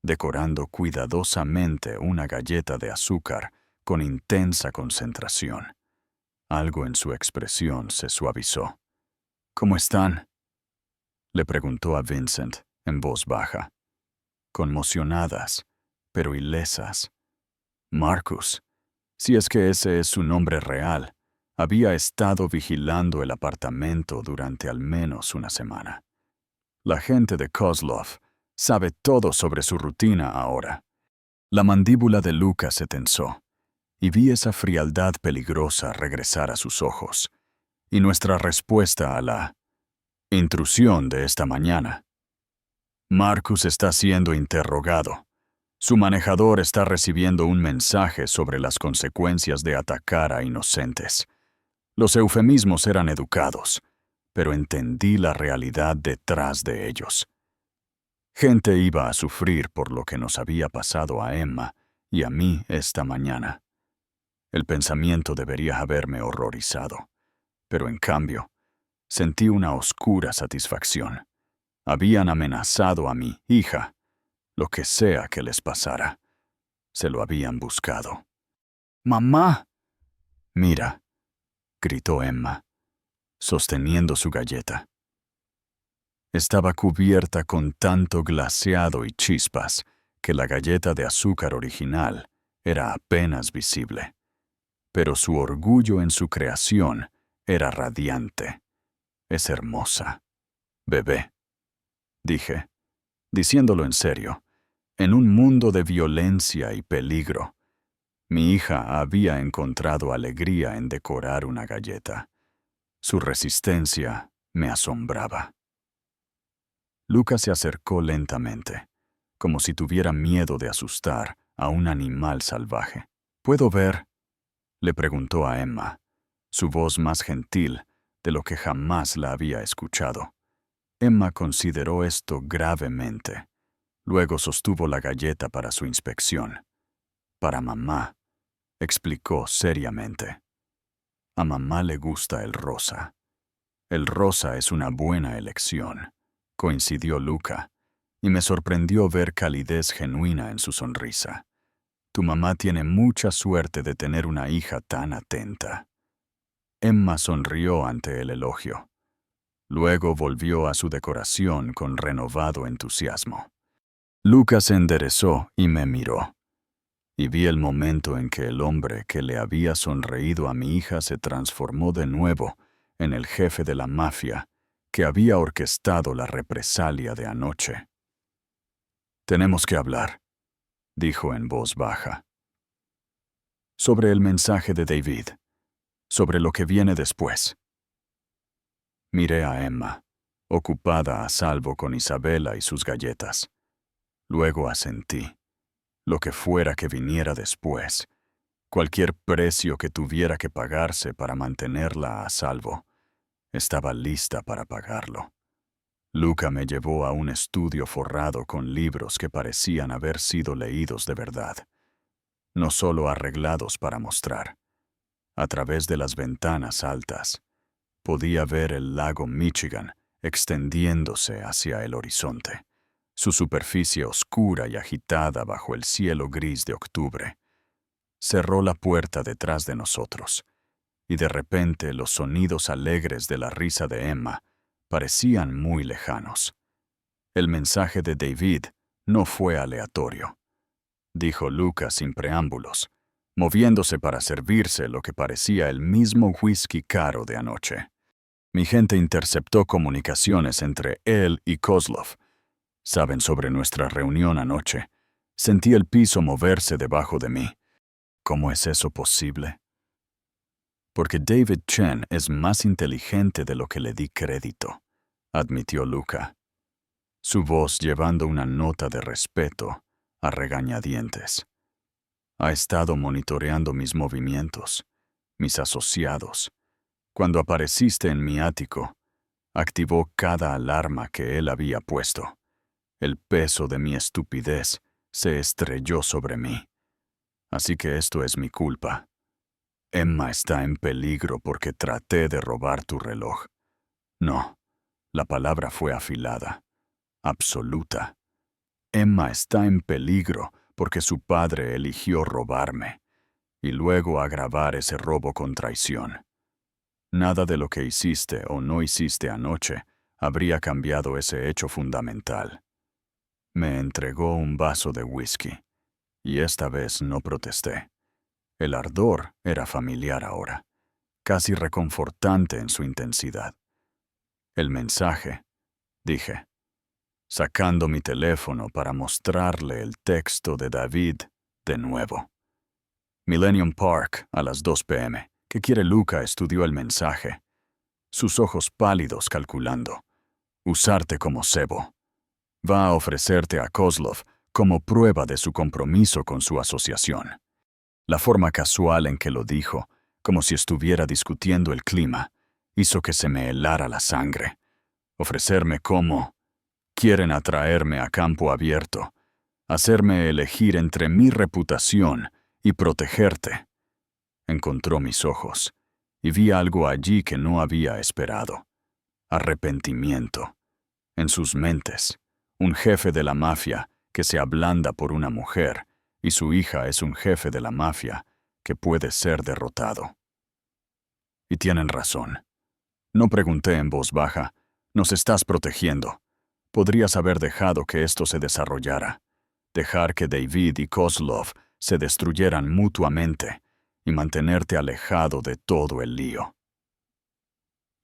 [SPEAKER 1] decorando cuidadosamente una galleta de azúcar con intensa concentración, algo en su expresión se suavizó. «¿Cómo están?», Le preguntó a Vincent en voz baja. Conmocionadas, pero ilesas. Marcus, si es que ese es su nombre real, había estado vigilando el apartamento durante al menos una semana. La gente de Kozlov sabe todo sobre su rutina ahora. La mandíbula de Lucas se tensó, y vi esa frialdad peligrosa regresar a sus ojos, y nuestra respuesta a la intrusión de esta mañana. Marcus está siendo interrogado. Su manejador está recibiendo un mensaje sobre las consecuencias de atacar a inocentes. Los eufemismos eran educados, pero entendí la realidad detrás de ellos. Gente iba a sufrir por lo que nos había pasado a Emma y a mí esta mañana. El pensamiento debería haberme horrorizado, pero en cambio, sentí una oscura satisfacción. Habían amenazado a mi hija, lo que sea que les pasara. Se lo habían buscado. ¡Mamá! Mira, gritó Emma, sosteniendo su galleta. Estaba cubierta con tanto glaseado y chispas que la galleta de azúcar original era apenas visible. Pero su orgullo en su creación era radiante. Es hermosa. Bebé, dije, diciéndolo en serio, en un mundo de violencia y peligro. Mi hija había encontrado alegría en decorar una galleta. Su resistencia me asombraba. Lucas se acercó lentamente, como si tuviera miedo de asustar a un animal salvaje. ¿Puedo ver? Le preguntó a Emma, su voz más gentil de lo que jamás la había escuchado. Emma consideró esto gravemente. Luego sostuvo la galleta para su inspección. Para mamá, explicó seriamente. A mamá le gusta el rosa. El rosa es una buena elección, coincidió Luca, y me sorprendió ver calidez genuina en su sonrisa. Tu mamá tiene mucha suerte de tener una hija tan atenta. Emma sonrió ante el elogio. Luego volvió a su decoración con renovado entusiasmo. Luca se enderezó y me miró. Y vi el momento en que el hombre que le había sonreído a mi hija se transformó de nuevo en el jefe de la mafia que había orquestado la represalia de anoche. Tenemos que hablar, dijo en voz baja. Sobre el mensaje de David, sobre lo que viene después. Miré a Emma, ocupada a salvo con Isabela y sus galletas. Luego asentí. Lo que fuera que viniera después, cualquier precio que tuviera que pagarse para mantenerla a salvo, estaba lista para pagarlo. Luca me llevó a un estudio forrado con libros que parecían haber sido leídos de verdad, no solo arreglados para mostrar. A través de las ventanas altas, podía ver el lago Michigan extendiéndose hacia el horizonte, su superficie oscura y agitada bajo el cielo gris de octubre. Cerró la puerta detrás de nosotros, y de repente los sonidos alegres de la risa de Emma parecían muy lejanos. El mensaje de David no fue aleatorio, dijo Lucas sin preámbulos, moviéndose para servirse lo que parecía el mismo whisky caro de anoche. Mi gente interceptó comunicaciones entre él y Kozlov. Saben sobre nuestra reunión anoche. Sentí el piso moverse debajo de mí. ¿Cómo es eso posible? Porque David Chen es más inteligente de lo que le di crédito, admitió Luca, su voz llevando una nota de respeto a regañadientes. Ha estado monitoreando mis movimientos, mis asociados. Cuando apareciste en mi ático, activó cada alarma que él había puesto. El peso de mi estupidez se estrelló sobre mí. Así que esto es mi culpa. Emma está en peligro porque traté de robar tu reloj. No, la palabra fue afilada, absoluta. Emma está en peligro porque su padre eligió robarme y luego agravar ese robo con traición. Nada de lo que hiciste o no hiciste anoche habría cambiado ese hecho fundamental. Me entregó un vaso de whisky, y esta vez no protesté. El ardor era familiar ahora, casi reconfortante en su intensidad. El mensaje, dije, sacando mi teléfono para mostrarle el texto de David de nuevo. Millennium Park, a las 2 p.m. ¿Qué quiere Luca? Estudió el mensaje. Sus ojos pálidos calculando. Usarte como cebo. Va a ofrecerte a Kozlov como prueba de su compromiso con su asociación. La forma casual en que lo dijo, como si estuviera discutiendo el clima, hizo que se me helara la sangre. Ofrecerme como... Quieren atraerme a campo abierto, hacerme elegir entre mi reputación y protegerte. Encontró mis ojos, y vi algo allí que no había esperado. Arrepentimiento. En sus mentes, un jefe de la mafia que se ablanda por una mujer, y su hija es un jefe de la mafia que puede ser derrotado. Y tienen razón. No pregunté en voz baja, «¿Nos estás protegiendo?» Podrías haber dejado que esto se desarrollara, dejar que David y Kozlov se destruyeran mutuamente y mantenerte alejado de todo el lío.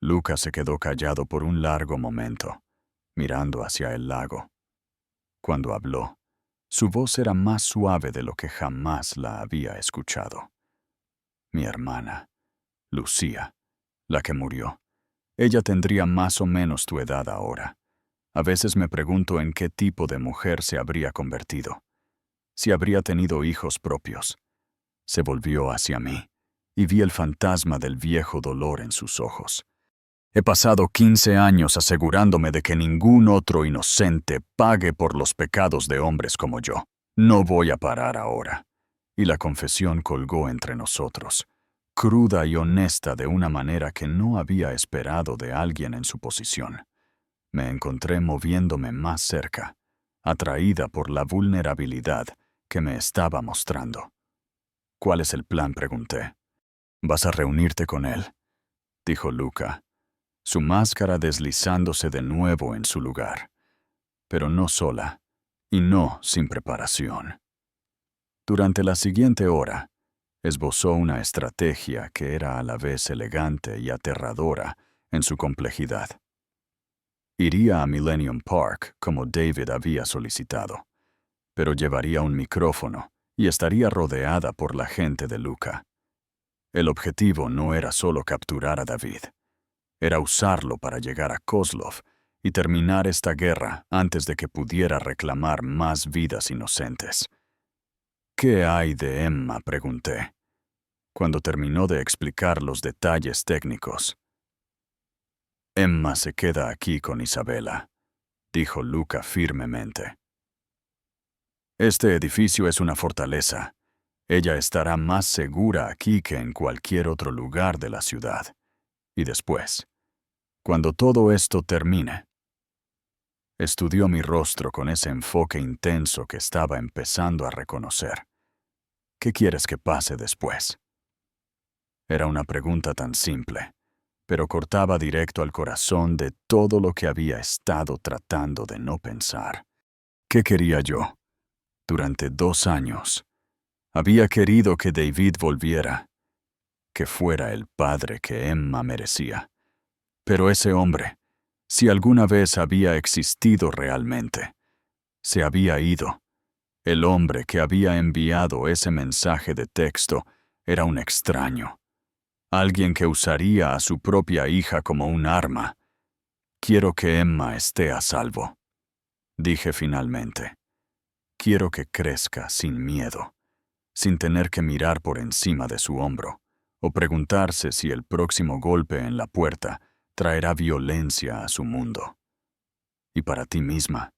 [SPEAKER 1] Luca se quedó callado por un largo momento, mirando hacia el lago. Cuando habló, su voz era más suave de lo que jamás la había escuchado. Mi hermana, Lucía, la que murió. Ella tendría más o menos tu edad ahora. A veces me pregunto en qué tipo de mujer se habría convertido. Si habría tenido hijos propios. Se volvió hacia mí, y vi el fantasma del viejo dolor en sus ojos. He pasado 15 años asegurándome de que ningún otro inocente pague por los pecados de hombres como yo. No voy a parar ahora. Y la confesión colgó entre nosotros, cruda y honesta de una manera que no había esperado de alguien en su posición. Me encontré moviéndome más cerca, atraída por la vulnerabilidad que me estaba mostrando. «¿Cuál es el plan?», pregunté. «Vas a reunirte con él», dijo Luca, su máscara deslizándose de nuevo en su lugar, pero no sola, y no sin preparación. Durante la siguiente hora, esbozó una estrategia que era a la vez elegante y aterradora en su complejidad. Iría a Millennium Park como David había solicitado, pero llevaría un micrófono y estaría rodeada por la gente de Luca. El objetivo no era solo capturar a David, era usarlo para llegar a Kozlov y terminar esta guerra antes de que pudiera reclamar más vidas inocentes. «¿Qué hay de Emma?», pregunté, cuando terminó de explicar los detalles técnicos. «Emma se queda aquí con Isabela», dijo Luca firmemente. «Este edificio es una fortaleza. Ella estará más segura aquí que en cualquier otro lugar de la ciudad. Y después, cuando todo esto termine». Estudió mi rostro con ese enfoque intenso que estaba empezando a reconocer. «¿Qué quieres que pase después?». Era una pregunta tan simple, pero cortaba directo al corazón de todo lo que había estado tratando de no pensar. ¿Qué quería yo? Durante 2 años, había querido que David volviera, que fuera el padre que Emma merecía. Pero ese hombre, si alguna vez había existido realmente, se había ido. El hombre que había enviado ese mensaje de texto era un extraño. Alguien que usaría a su propia hija como un arma. «Quiero que Emma esté a salvo», dije finalmente. «Quiero que crezca sin miedo, sin tener que mirar por encima de su hombro, o preguntarse si el próximo golpe en la puerta traerá violencia a su mundo». «¿Y para ti misma?».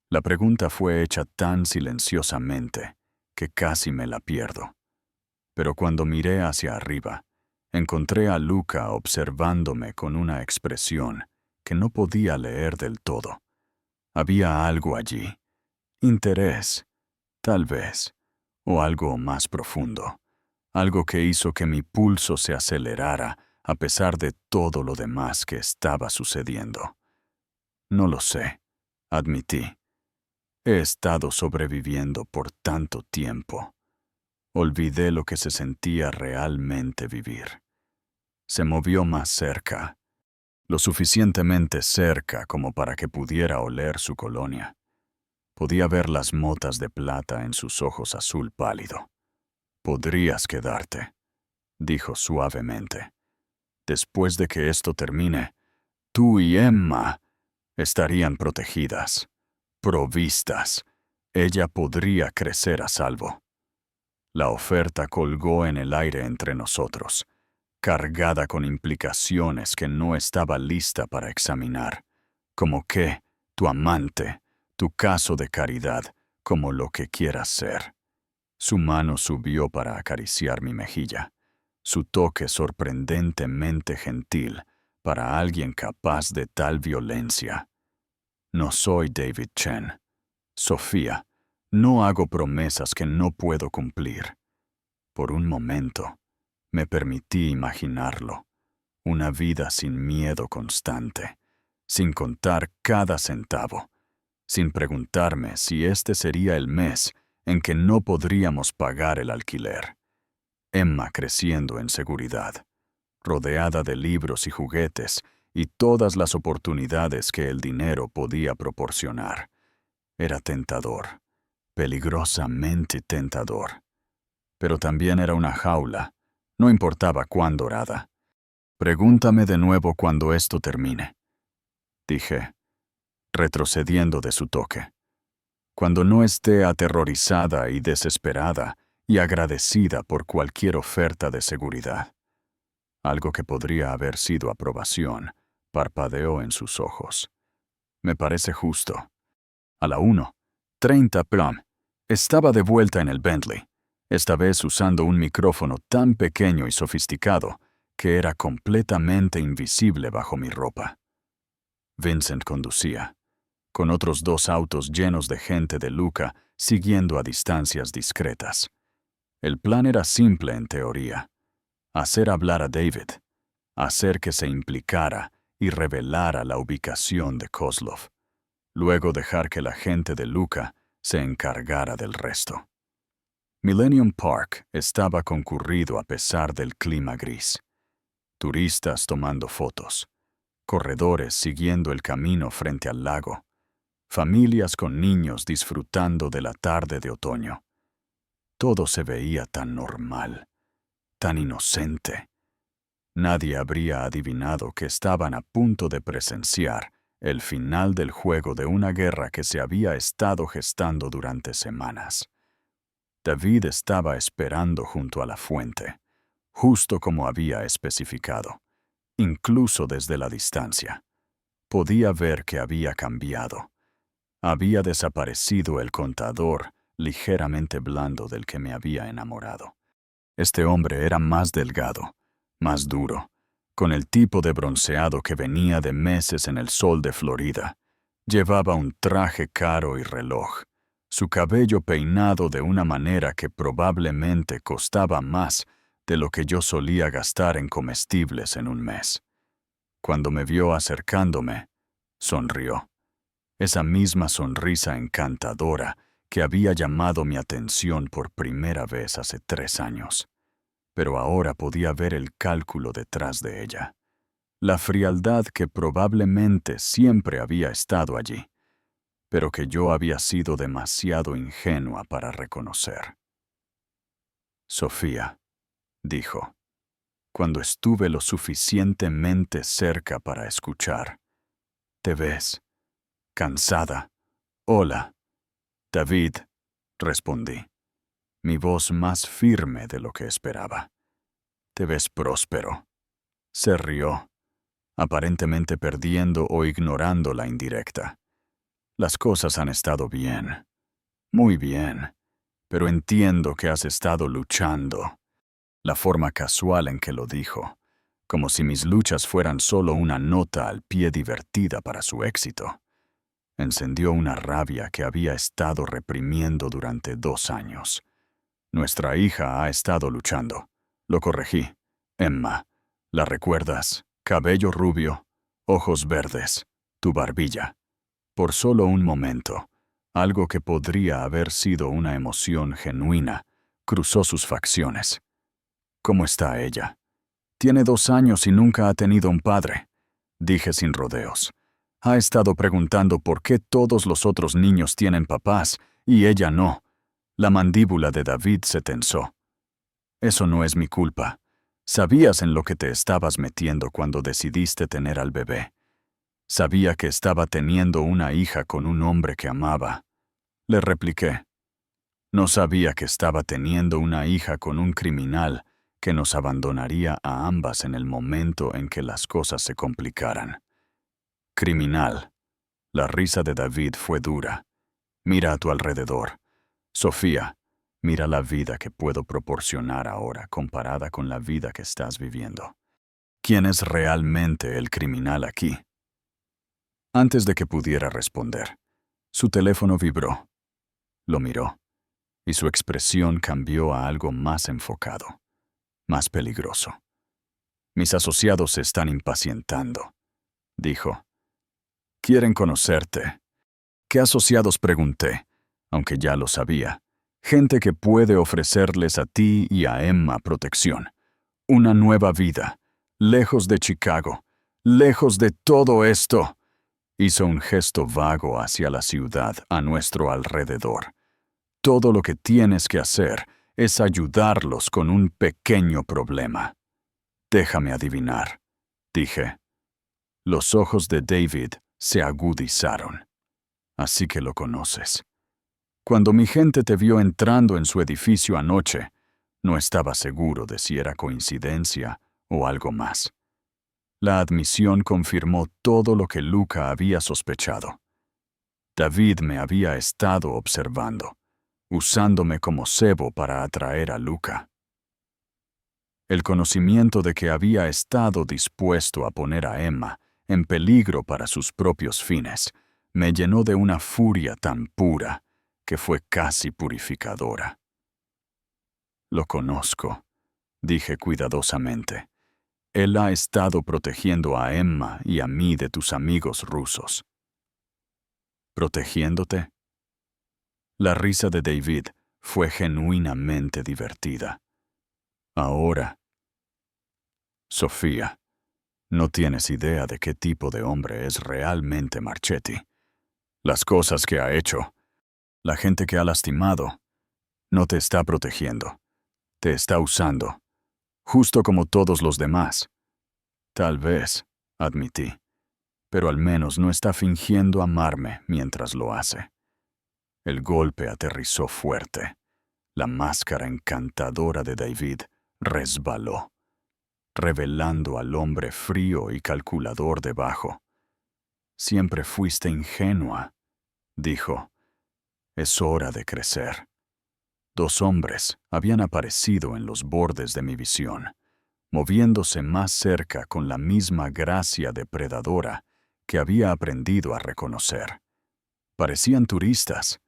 [SPEAKER 1] La pregunta fue hecha tan silenciosamente que casi me la pierdo. Pero cuando miré hacia arriba, encontré a Luca observándome con una expresión que no podía leer del todo. Había algo allí, interés, tal vez, o algo más profundo, algo que hizo que mi pulso se acelerara a pesar de todo lo demás que estaba sucediendo? No lo sé, admití. He estado sobreviviendo por tanto tiempo. Olvidé lo que se sentía realmente vivir. Se movió más cerca, lo suficientemente cerca como para que pudiera oler su colonia. Podía ver las motas de plata en sus ojos azul pálido. «Podrías quedarte», dijo suavemente. «Después de que esto termine, tú y Emma estarían protegidas, provistas. Ella podría crecer a salvo». La oferta colgó en el aire entre nosotros, cargada con implicaciones que no estaba lista para examinar, como que tu amante, tu caso de caridad, como lo que quieras ser. Su mano subió para acariciar mi mejilla, su toque sorprendentemente gentil para alguien capaz de tal violencia. No soy David Chen. Sofía, no hago promesas que no puedo cumplir. Por un momento, me permití imaginarlo. Una vida sin miedo constante, sin contar cada centavo, sin preguntarme si este sería el mes en que no podríamos pagar el alquiler. Emma creciendo en seguridad, rodeada de libros y juguetes y todas las oportunidades que el dinero podía proporcionar. Era tentador, peligrosamente tentador. Pero también era una jaula, no importaba cuán dorada. «Pregúntame de nuevo cuando esto termine», dije, retrocediendo de su toque. «Cuando no esté aterrorizada y desesperada y agradecida por cualquier oferta de seguridad». Algo que podría haber sido aprobación parpadeó en sus ojos. «Me parece justo». A la 1:30 p.m. estaba de vuelta en el Bentley, esta vez usando un micrófono tan pequeño y sofisticado que era completamente invisible bajo mi ropa. Vincent conducía, con otros 2 autos llenos de gente de Luca siguiendo a distancias discretas. El plan era simple en teoría: hacer hablar a David, hacer que se implicara y revelara la ubicación de Kozlov, luego dejar que la gente de Luca se encargara del resto. Millennium Park estaba concurrido a pesar del clima gris. Turistas tomando fotos, corredores siguiendo el camino frente al lago, familias con niños disfrutando de la tarde de otoño. Todo se veía tan normal, tan inocente. Nadie habría adivinado que estaban a punto de presenciar el final del juego de una guerra que se había estado gestando durante semanas. David estaba esperando junto a la fuente, justo como había especificado, incluso desde la distancia. Podía ver que había cambiado. Había desaparecido el contador ligeramente blando del que me había enamorado. Este hombre era más delgado, más duro, con el tipo de bronceado que venía de meses en el sol de Florida. Llevaba un traje caro y reloj, su cabello peinado de una manera que probablemente costaba más de lo que yo solía gastar en comestibles en un mes. Cuando me vio acercándome, sonrió. Esa misma sonrisa encantadora que había llamado mi atención por primera vez hace 3 años. Pero ahora podía ver el cálculo detrás de ella. La frialdad que probablemente siempre había estado allí, pero que yo había sido demasiado ingenua para reconocer. «Sofía», dijo, cuando estuve lo suficientemente cerca para escuchar, «¿te ves cansada?» «Hola, David», respondí, mi voz más firme de lo que esperaba. «Te ves próspero». Se rió, aparentemente perdiendo o ignorando la indirecta. «Las cosas han estado bien, muy bien, pero entiendo que has estado luchando». La forma casual en que lo dijo, como si mis luchas fueran solo una nota al pie divertida para su éxito, encendió una rabia que había estado reprimiendo durante 2 años. «Nuestra hija ha estado luchando», lo corregí. «Emma, ¿La recuerdas? Cabello rubio, ojos verdes, tu barbilla. Por solo un momento, algo que podría haber sido una emoción genuina cruzó sus facciones. ¿Cómo está ella? Tiene 2 años y nunca ha tenido un padre, dije sin rodeos. Ha estado preguntando por qué todos los otros niños tienen papás y ella no. La mandíbula de David se tensó. Eso no es mi culpa. Sabías en lo que te estabas metiendo cuando decidiste tener al bebé. Sabía que estaba teniendo una hija con un hombre que amaba. Le repliqué. No sabía que estaba teniendo una hija con un criminal que nos abandonaría a ambas en el momento en que las cosas se complicaran. Criminal. La risa de David fue dura. Mira a tu alrededor. Sofía, mira la vida que puedo proporcionar ahora comparada con la vida que estás viviendo. ¿Quién es realmente el criminal aquí? Antes de que pudiera responder, su teléfono vibró. Lo miró, y su expresión cambió a algo más enfocado, más peligroso. Mis asociados se están impacientando, dijo. Quieren conocerte. ¿Qué asociados? Pregunté, aunque ya lo sabía. Gente que puede ofrecerles a ti y a Emma protección. Una nueva vida, lejos de Chicago, lejos de todo esto. Hizo un gesto vago hacia la ciudad a nuestro alrededor. Todo lo que tienes que hacer es ayudarlos con un pequeño problema. Déjame adivinar, dije. Los ojos de David se agudizaron. Así que lo conoces. Cuando mi gente te vio entrando en su edificio anoche, no estaba seguro de si era coincidencia o algo más. La admisión confirmó todo lo que Luca había sospechado. David me había estado observando, usándome como cebo para atraer a Luca. El conocimiento de que había estado dispuesto a poner a Emma en peligro para sus propios fines me llenó de una furia tan pura que fue casi purificadora. Lo conozco, dije cuidadosamente. Él ha estado protegiendo a Emma y a mí de tus amigos rusos. ¿Protegiéndote? La risa de David fue genuinamente divertida. Ahora, Sofía, no tienes idea de qué tipo de hombre es realmente Marchetti. Las cosas que ha hecho, la gente que ha lastimado, no te está protegiendo. Te está usando, justo como todos los demás. Tal vez, admití, pero al menos no está fingiendo amarme mientras lo hace. El golpe aterrizó fuerte. La máscara encantadora de David resbaló, revelando al hombre frío y calculador debajo. Siempre fuiste ingenua, dijo. Es hora de crecer. 2 hombres habían aparecido en los bordes de mi visión, moviéndose más cerca con la misma gracia depredadora que había aprendido a reconocer. Parecían turistas,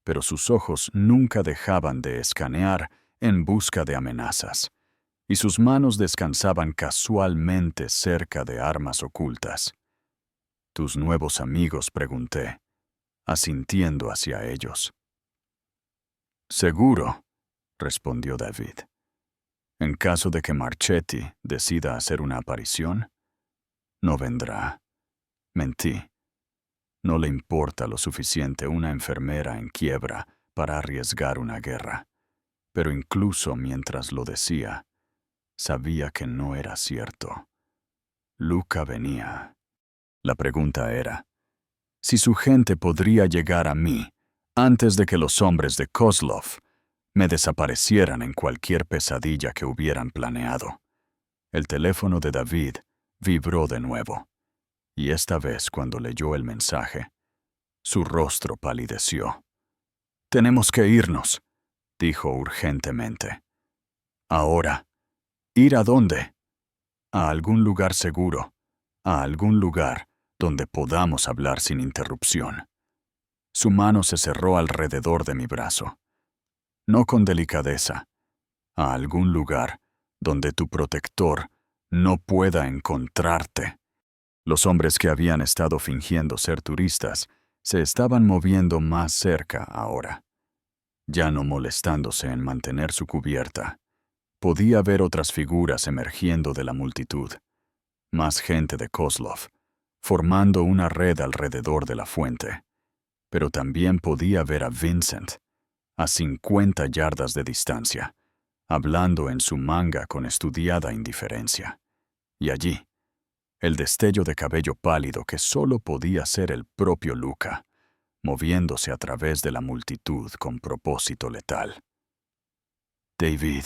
[SPEAKER 1] pero sus ojos nunca dejaban de escanear en busca de amenazas, y sus manos descansaban casualmente cerca de armas ocultas. ¿Tus nuevos amigos? Pregunté, asintiendo hacia ellos. Seguro, respondió David. En caso de que Marchetti decida hacer una aparición, no vendrá. Mentí. No le importa lo suficiente una enfermera en quiebra para arriesgar una guerra. Pero incluso mientras lo decía, sabía que no era cierto. Luca venía. La pregunta era, si su gente podría llegar a mí antes de que los hombres de Kozlov me desaparecieran en cualquier pesadilla que hubieran planeado. El teléfono de David vibró de nuevo, y esta vez cuando leyó el mensaje, su rostro palideció. «Tenemos que irnos», dijo urgentemente. «Ahora. ¿Ir a dónde?» «A algún lugar seguro, a algún lugar donde podamos hablar sin interrupción». Su mano se cerró alrededor de mi brazo. «No con delicadeza. A algún lugar donde tu protector no pueda encontrarte. Los hombres que habían estado fingiendo ser turistas se estaban moviendo más cerca ahora, ya no molestándose en mantener su cubierta. Podía ver otras figuras emergiendo de la multitud, más gente de Kozlov, formando una red alrededor de la fuente. Pero también podía ver a Vincent, a 50 yardas de distancia, hablando en su manga con estudiada indiferencia. Y allí, el destello de cabello pálido que solo podía ser el propio Luca, moviéndose a través de la multitud con propósito letal. «David»,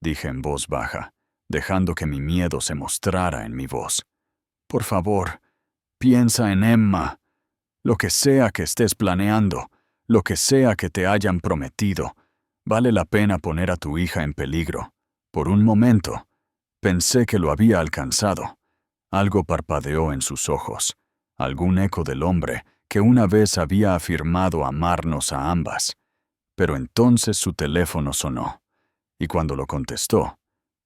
[SPEAKER 1] dije en voz baja, dejando que mi miedo se mostrara en mi voz. «Por favor, piensa en Emma. Lo que sea que estés planeando, lo que sea que te hayan prometido, vale la pena poner a tu hija en peligro. Por un momento, pensé que lo había alcanzado». Algo parpadeó en sus ojos, algún eco del hombre que una vez había afirmado amarnos a ambas. Pero entonces su teléfono sonó, y cuando lo contestó,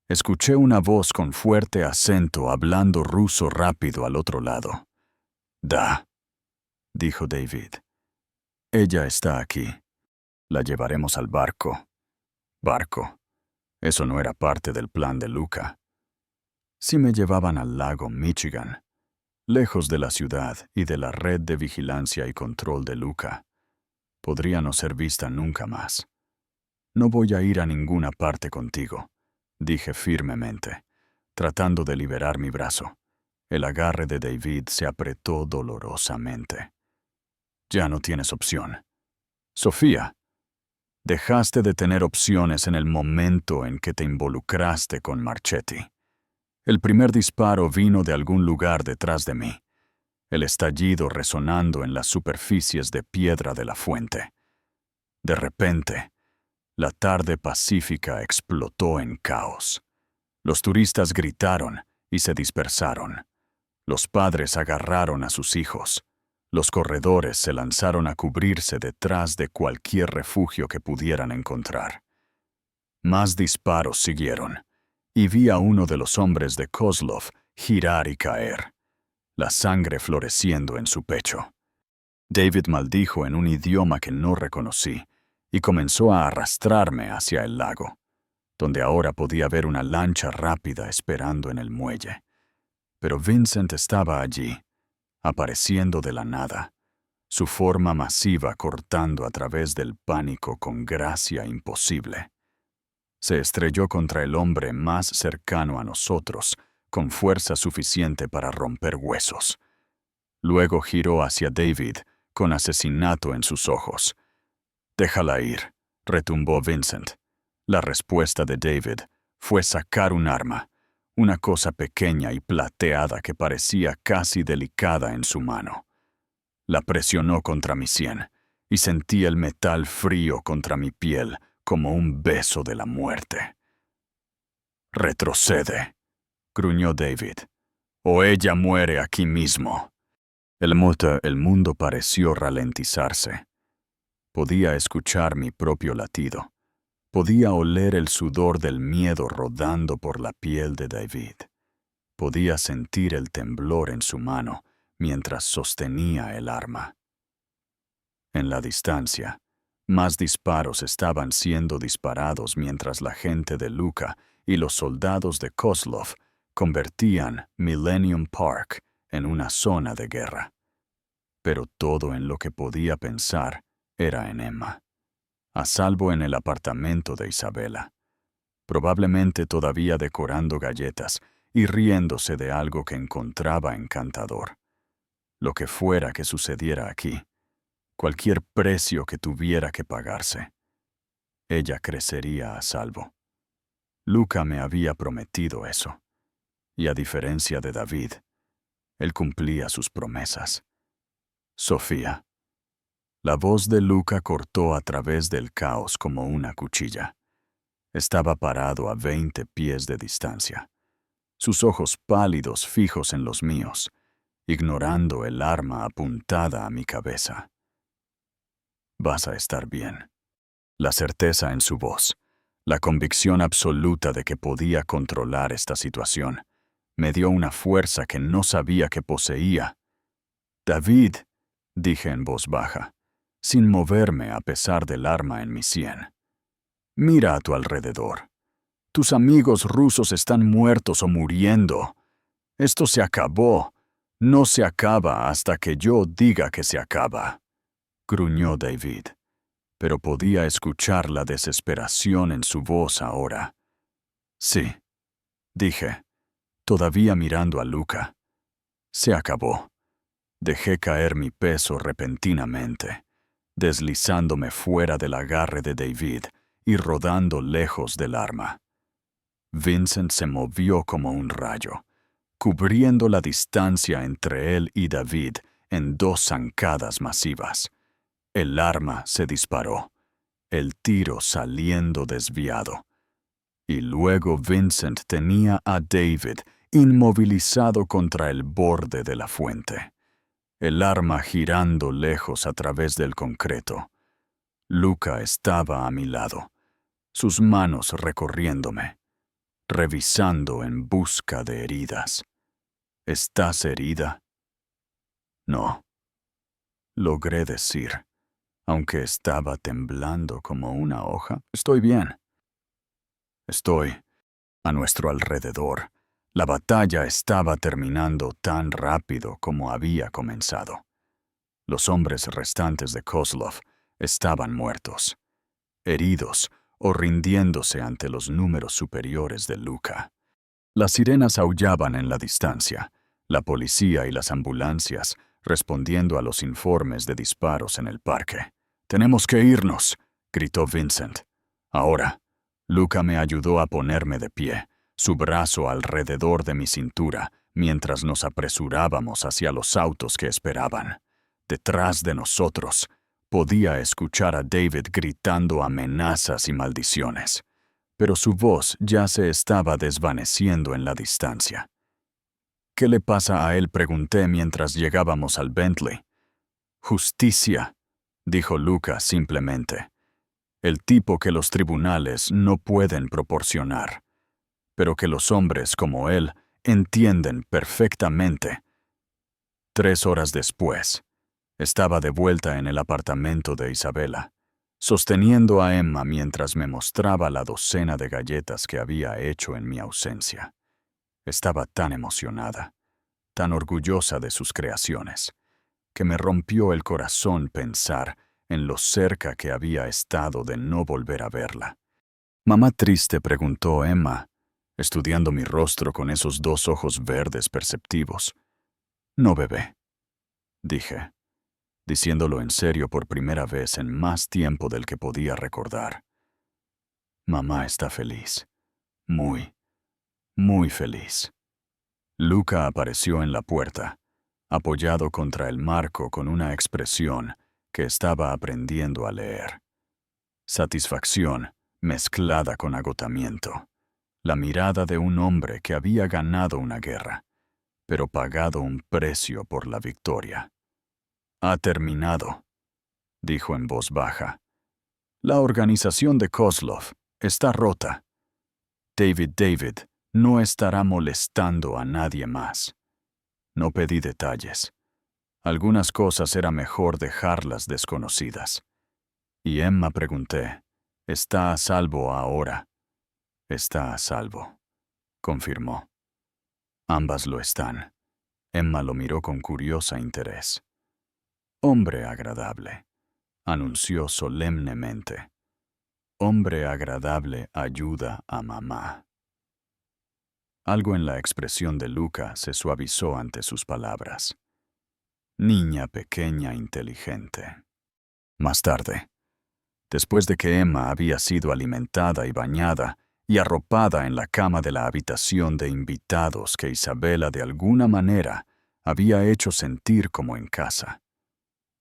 [SPEAKER 1] escuché una voz con fuerte acento hablando ruso rápido al otro lado. «Da», dijo David. «Ella está aquí. La llevaremos al barco». Barco. Eso no era parte del plan de Luca. Si me llevaban al lago Michigan, lejos de la ciudad y de la red de vigilancia y control de Luca, podría no ser vista nunca más. «No voy a ir a ninguna parte contigo», dije firmemente, tratando de liberar mi brazo. El agarre de David se apretó dolorosamente. «Ya no tienes opción. Sofía, dejaste de tener opciones en el momento en que te involucraste con Marchetti. El primer disparo vino de algún lugar detrás de mí, el estallido resonando en las superficies de piedra de la fuente. De repente, la tarde pacífica explotó en caos. Los turistas gritaron y se dispersaron. Los padres agarraron a sus hijos. Los corredores se lanzaron a cubrirse detrás de cualquier refugio que pudieran encontrar. Más disparos siguieron, y vi a uno de los hombres de Kozlov girar y caer, la sangre floreciendo en su pecho. David maldijo en un idioma que no reconocí y comenzó a arrastrarme hacia el lago, donde ahora podía ver una lancha rápida esperando en el muelle. Pero Vincent estaba allí, apareciendo de la nada, su forma masiva cortando a través del pánico con gracia imposible. Se estrelló contra el hombre más cercano a nosotros, con fuerza suficiente para romper huesos. Luego giró hacia David, con asesinato en sus ojos. «Déjala ir», retumbó Vincent. La respuesta de David fue sacar un arma, una cosa pequeña y plateada que parecía casi delicada en su mano. La presionó contra mi sien, y sentí el metal frío contra mi piel como un beso de la muerte. «Retrocede», gruñó David, «o ella muere aquí mismo». El mundo pareció ralentizarse. Podía escuchar mi propio latido. Podía oler el sudor del miedo rodando por la piel de David. Podía sentir el temblor en su mano mientras sostenía el arma. En la distancia, más disparos estaban siendo disparados mientras la gente de Luca y los soldados de Kozlov convertían Millennium Park en una zona de guerra. Pero todo en lo que podía pensar era en Emma, a salvo en el apartamento de Isabela, probablemente todavía decorando galletas y riéndose de algo que encontraba encantador. Lo que fuera que sucediera aquí, cualquier precio que tuviera que pagarse, ella crecería a salvo. Luca me había prometido eso, y a diferencia de David, él cumplía sus promesas. «Sofía». La voz de Luca cortó a través del caos como una cuchilla. Estaba parado a 20 pies de distancia, sus ojos pálidos fijos en los míos, ignorando el arma apuntada a mi cabeza. «Vas a estar bien». La certeza en su voz, la convicción absoluta de que podía controlar esta situación, Me dio una fuerza que no sabía que poseía. «David», dije en voz baja, sin moverme a pesar del arma en mi sien. «Mira a tu alrededor. Tus amigos rusos están muertos o muriendo. Esto se acabó. No se acaba hasta que yo diga que se acaba», gruñó David, pero podía escuchar la desesperación en su voz ahora. «Sí», dije, todavía mirando a Luca. «Se acabó». Dejé caer mi peso repentinamente, deslizándome fuera del agarre de David y rodando lejos del arma. Vincent se movió como un rayo, cubriendo la distancia entre él y David en 2 zancadas masivas. El arma se disparó, el tiro saliendo desviado. Y luego Vincent tenía a David inmovilizado contra el borde de la fuente, el arma girando lejos a través del concreto. Luca estaba a mi lado, sus manos recorriéndome, revisando en busca de heridas. «¿Estás herida?» «No», logré decir, aunque estaba temblando como una hoja. «Estoy bien». «Estoy a nuestro alrededor». La batalla estaba terminando tan rápido como había comenzado. Los hombres restantes de Kozlov estaban muertos, heridos o rindiéndose ante los números superiores de Luca. Las sirenas aullaban en la distancia, la policía y las ambulancias respondiendo a los informes de disparos en el parque. «Tenemos que irnos», gritó Vincent. «Ahora». Luca me ayudó a ponerme de pie, su brazo alrededor de mi cintura, mientras nos apresurábamos hacia los autos que esperaban. Detrás de nosotros, podía escuchar a David gritando amenazas y maldiciones, pero su voz ya se estaba desvaneciendo en la distancia. «¿Qué le pasa a él?», pregunté mientras llegábamos al Bentley. «Justicia», dijo Luca simplemente. «El tipo que los tribunales no pueden proporcionar, pero que los hombres como él entienden perfectamente». 3 horas después, estaba de vuelta en el apartamento de Isabela, sosteniendo a Emma mientras me mostraba la docena de galletas que había hecho en mi ausencia. Estaba tan emocionada, tan orgullosa de sus creaciones, que me rompió el corazón pensar en lo cerca que había estado de no volver a verla. «Mamá triste», preguntó Emma, estudiando mi rostro con esos 2 ojos verdes perceptivos. «No, bebé», dije, diciéndolo en serio por primera vez en más tiempo del que podía recordar. «Mamá está feliz. Muy, muy feliz». Luca apareció en la puerta, apoyado contra el marco con una expresión que estaba aprendiendo a leer. Satisfacción mezclada con agotamiento. La mirada de un hombre que había ganado una guerra, pero pagado un precio por la victoria. «Ha terminado», dijo en voz baja. «La organización de Kozlov está rota. David no estará molestando a nadie más». No pedí detalles. Algunas cosas era mejor dejarlas desconocidas. Y Emma, pregunté, «¿Está a salvo ahora?» «Está a salvo», confirmó. «Ambas lo están». Emma lo miró con curiosa interés. «Hombre agradable», anunció solemnemente. «Hombre agradable ayuda a mamá». Algo en la expresión de Luca se suavizó ante sus palabras. «Niña pequeña inteligente». Más tarde, después de que Emma había sido alimentada y bañada y arropada en la cama de la habitación de invitados que Isabela de alguna manera había hecho sentir como en casa,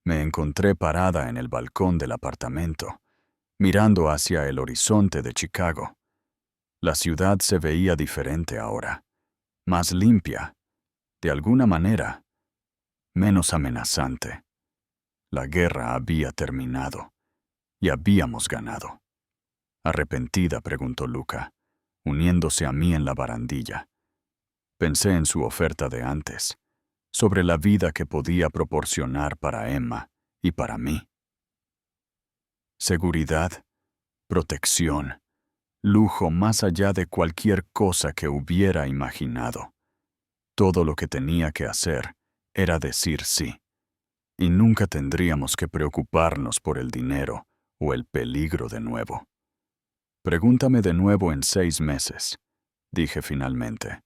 [SPEAKER 1] me encontré parada en el balcón del apartamento, mirando hacia el horizonte de Chicago. La ciudad se veía diferente ahora, más limpia, de alguna manera, menos amenazante. La guerra había terminado y habíamos ganado. «Arrepentida», preguntó Luca, uniéndose a mí en la barandilla. Pensé en su oferta de antes, sobre la vida que podía proporcionar para Emma y para mí. Seguridad, protección, lujo más allá de cualquier cosa que hubiera imaginado. Todo lo que tenía que hacer era decir sí, y nunca tendríamos que preocuparnos por el dinero o el peligro de nuevo. Pregúntame de nuevo en 6 meses, dije finalmente,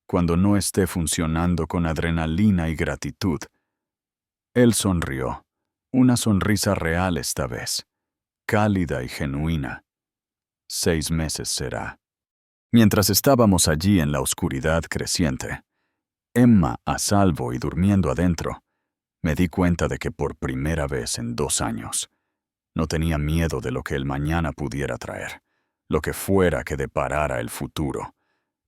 [SPEAKER 1] cuando no esté funcionando con adrenalina y gratitud. Él sonrió, una sonrisa real esta vez, cálida y genuina. 6 meses será. Mientras estábamos allí en la oscuridad creciente, Emma a salvo y durmiendo adentro, me di cuenta de que por primera vez en 2 años, no tenía miedo de lo que el mañana pudiera traer, lo que fuera que deparara el futuro.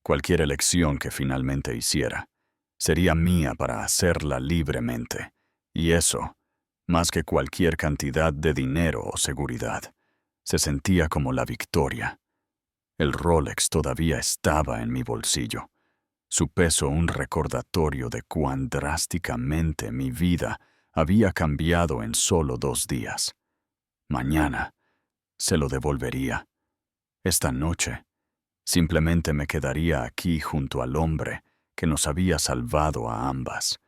[SPEAKER 1] Cualquier elección que finalmente hiciera, sería mía para hacerla libremente, y eso, más que cualquier cantidad de dinero o seguridad, se sentía como la victoria. El Rolex todavía estaba en mi bolsillo, su peso un recordatorio de cuán drásticamente mi vida había cambiado en solo 2 días. Mañana se lo devolvería. Esta noche simplemente me quedaría aquí junto al hombre que nos había salvado a ambas,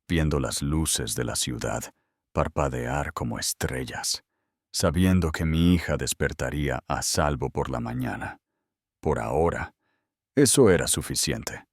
[SPEAKER 1] viendo las luces de la ciudad parpadear como estrellas, sabiendo que mi hija despertaría a salvo por la mañana. Por ahora, eso era suficiente.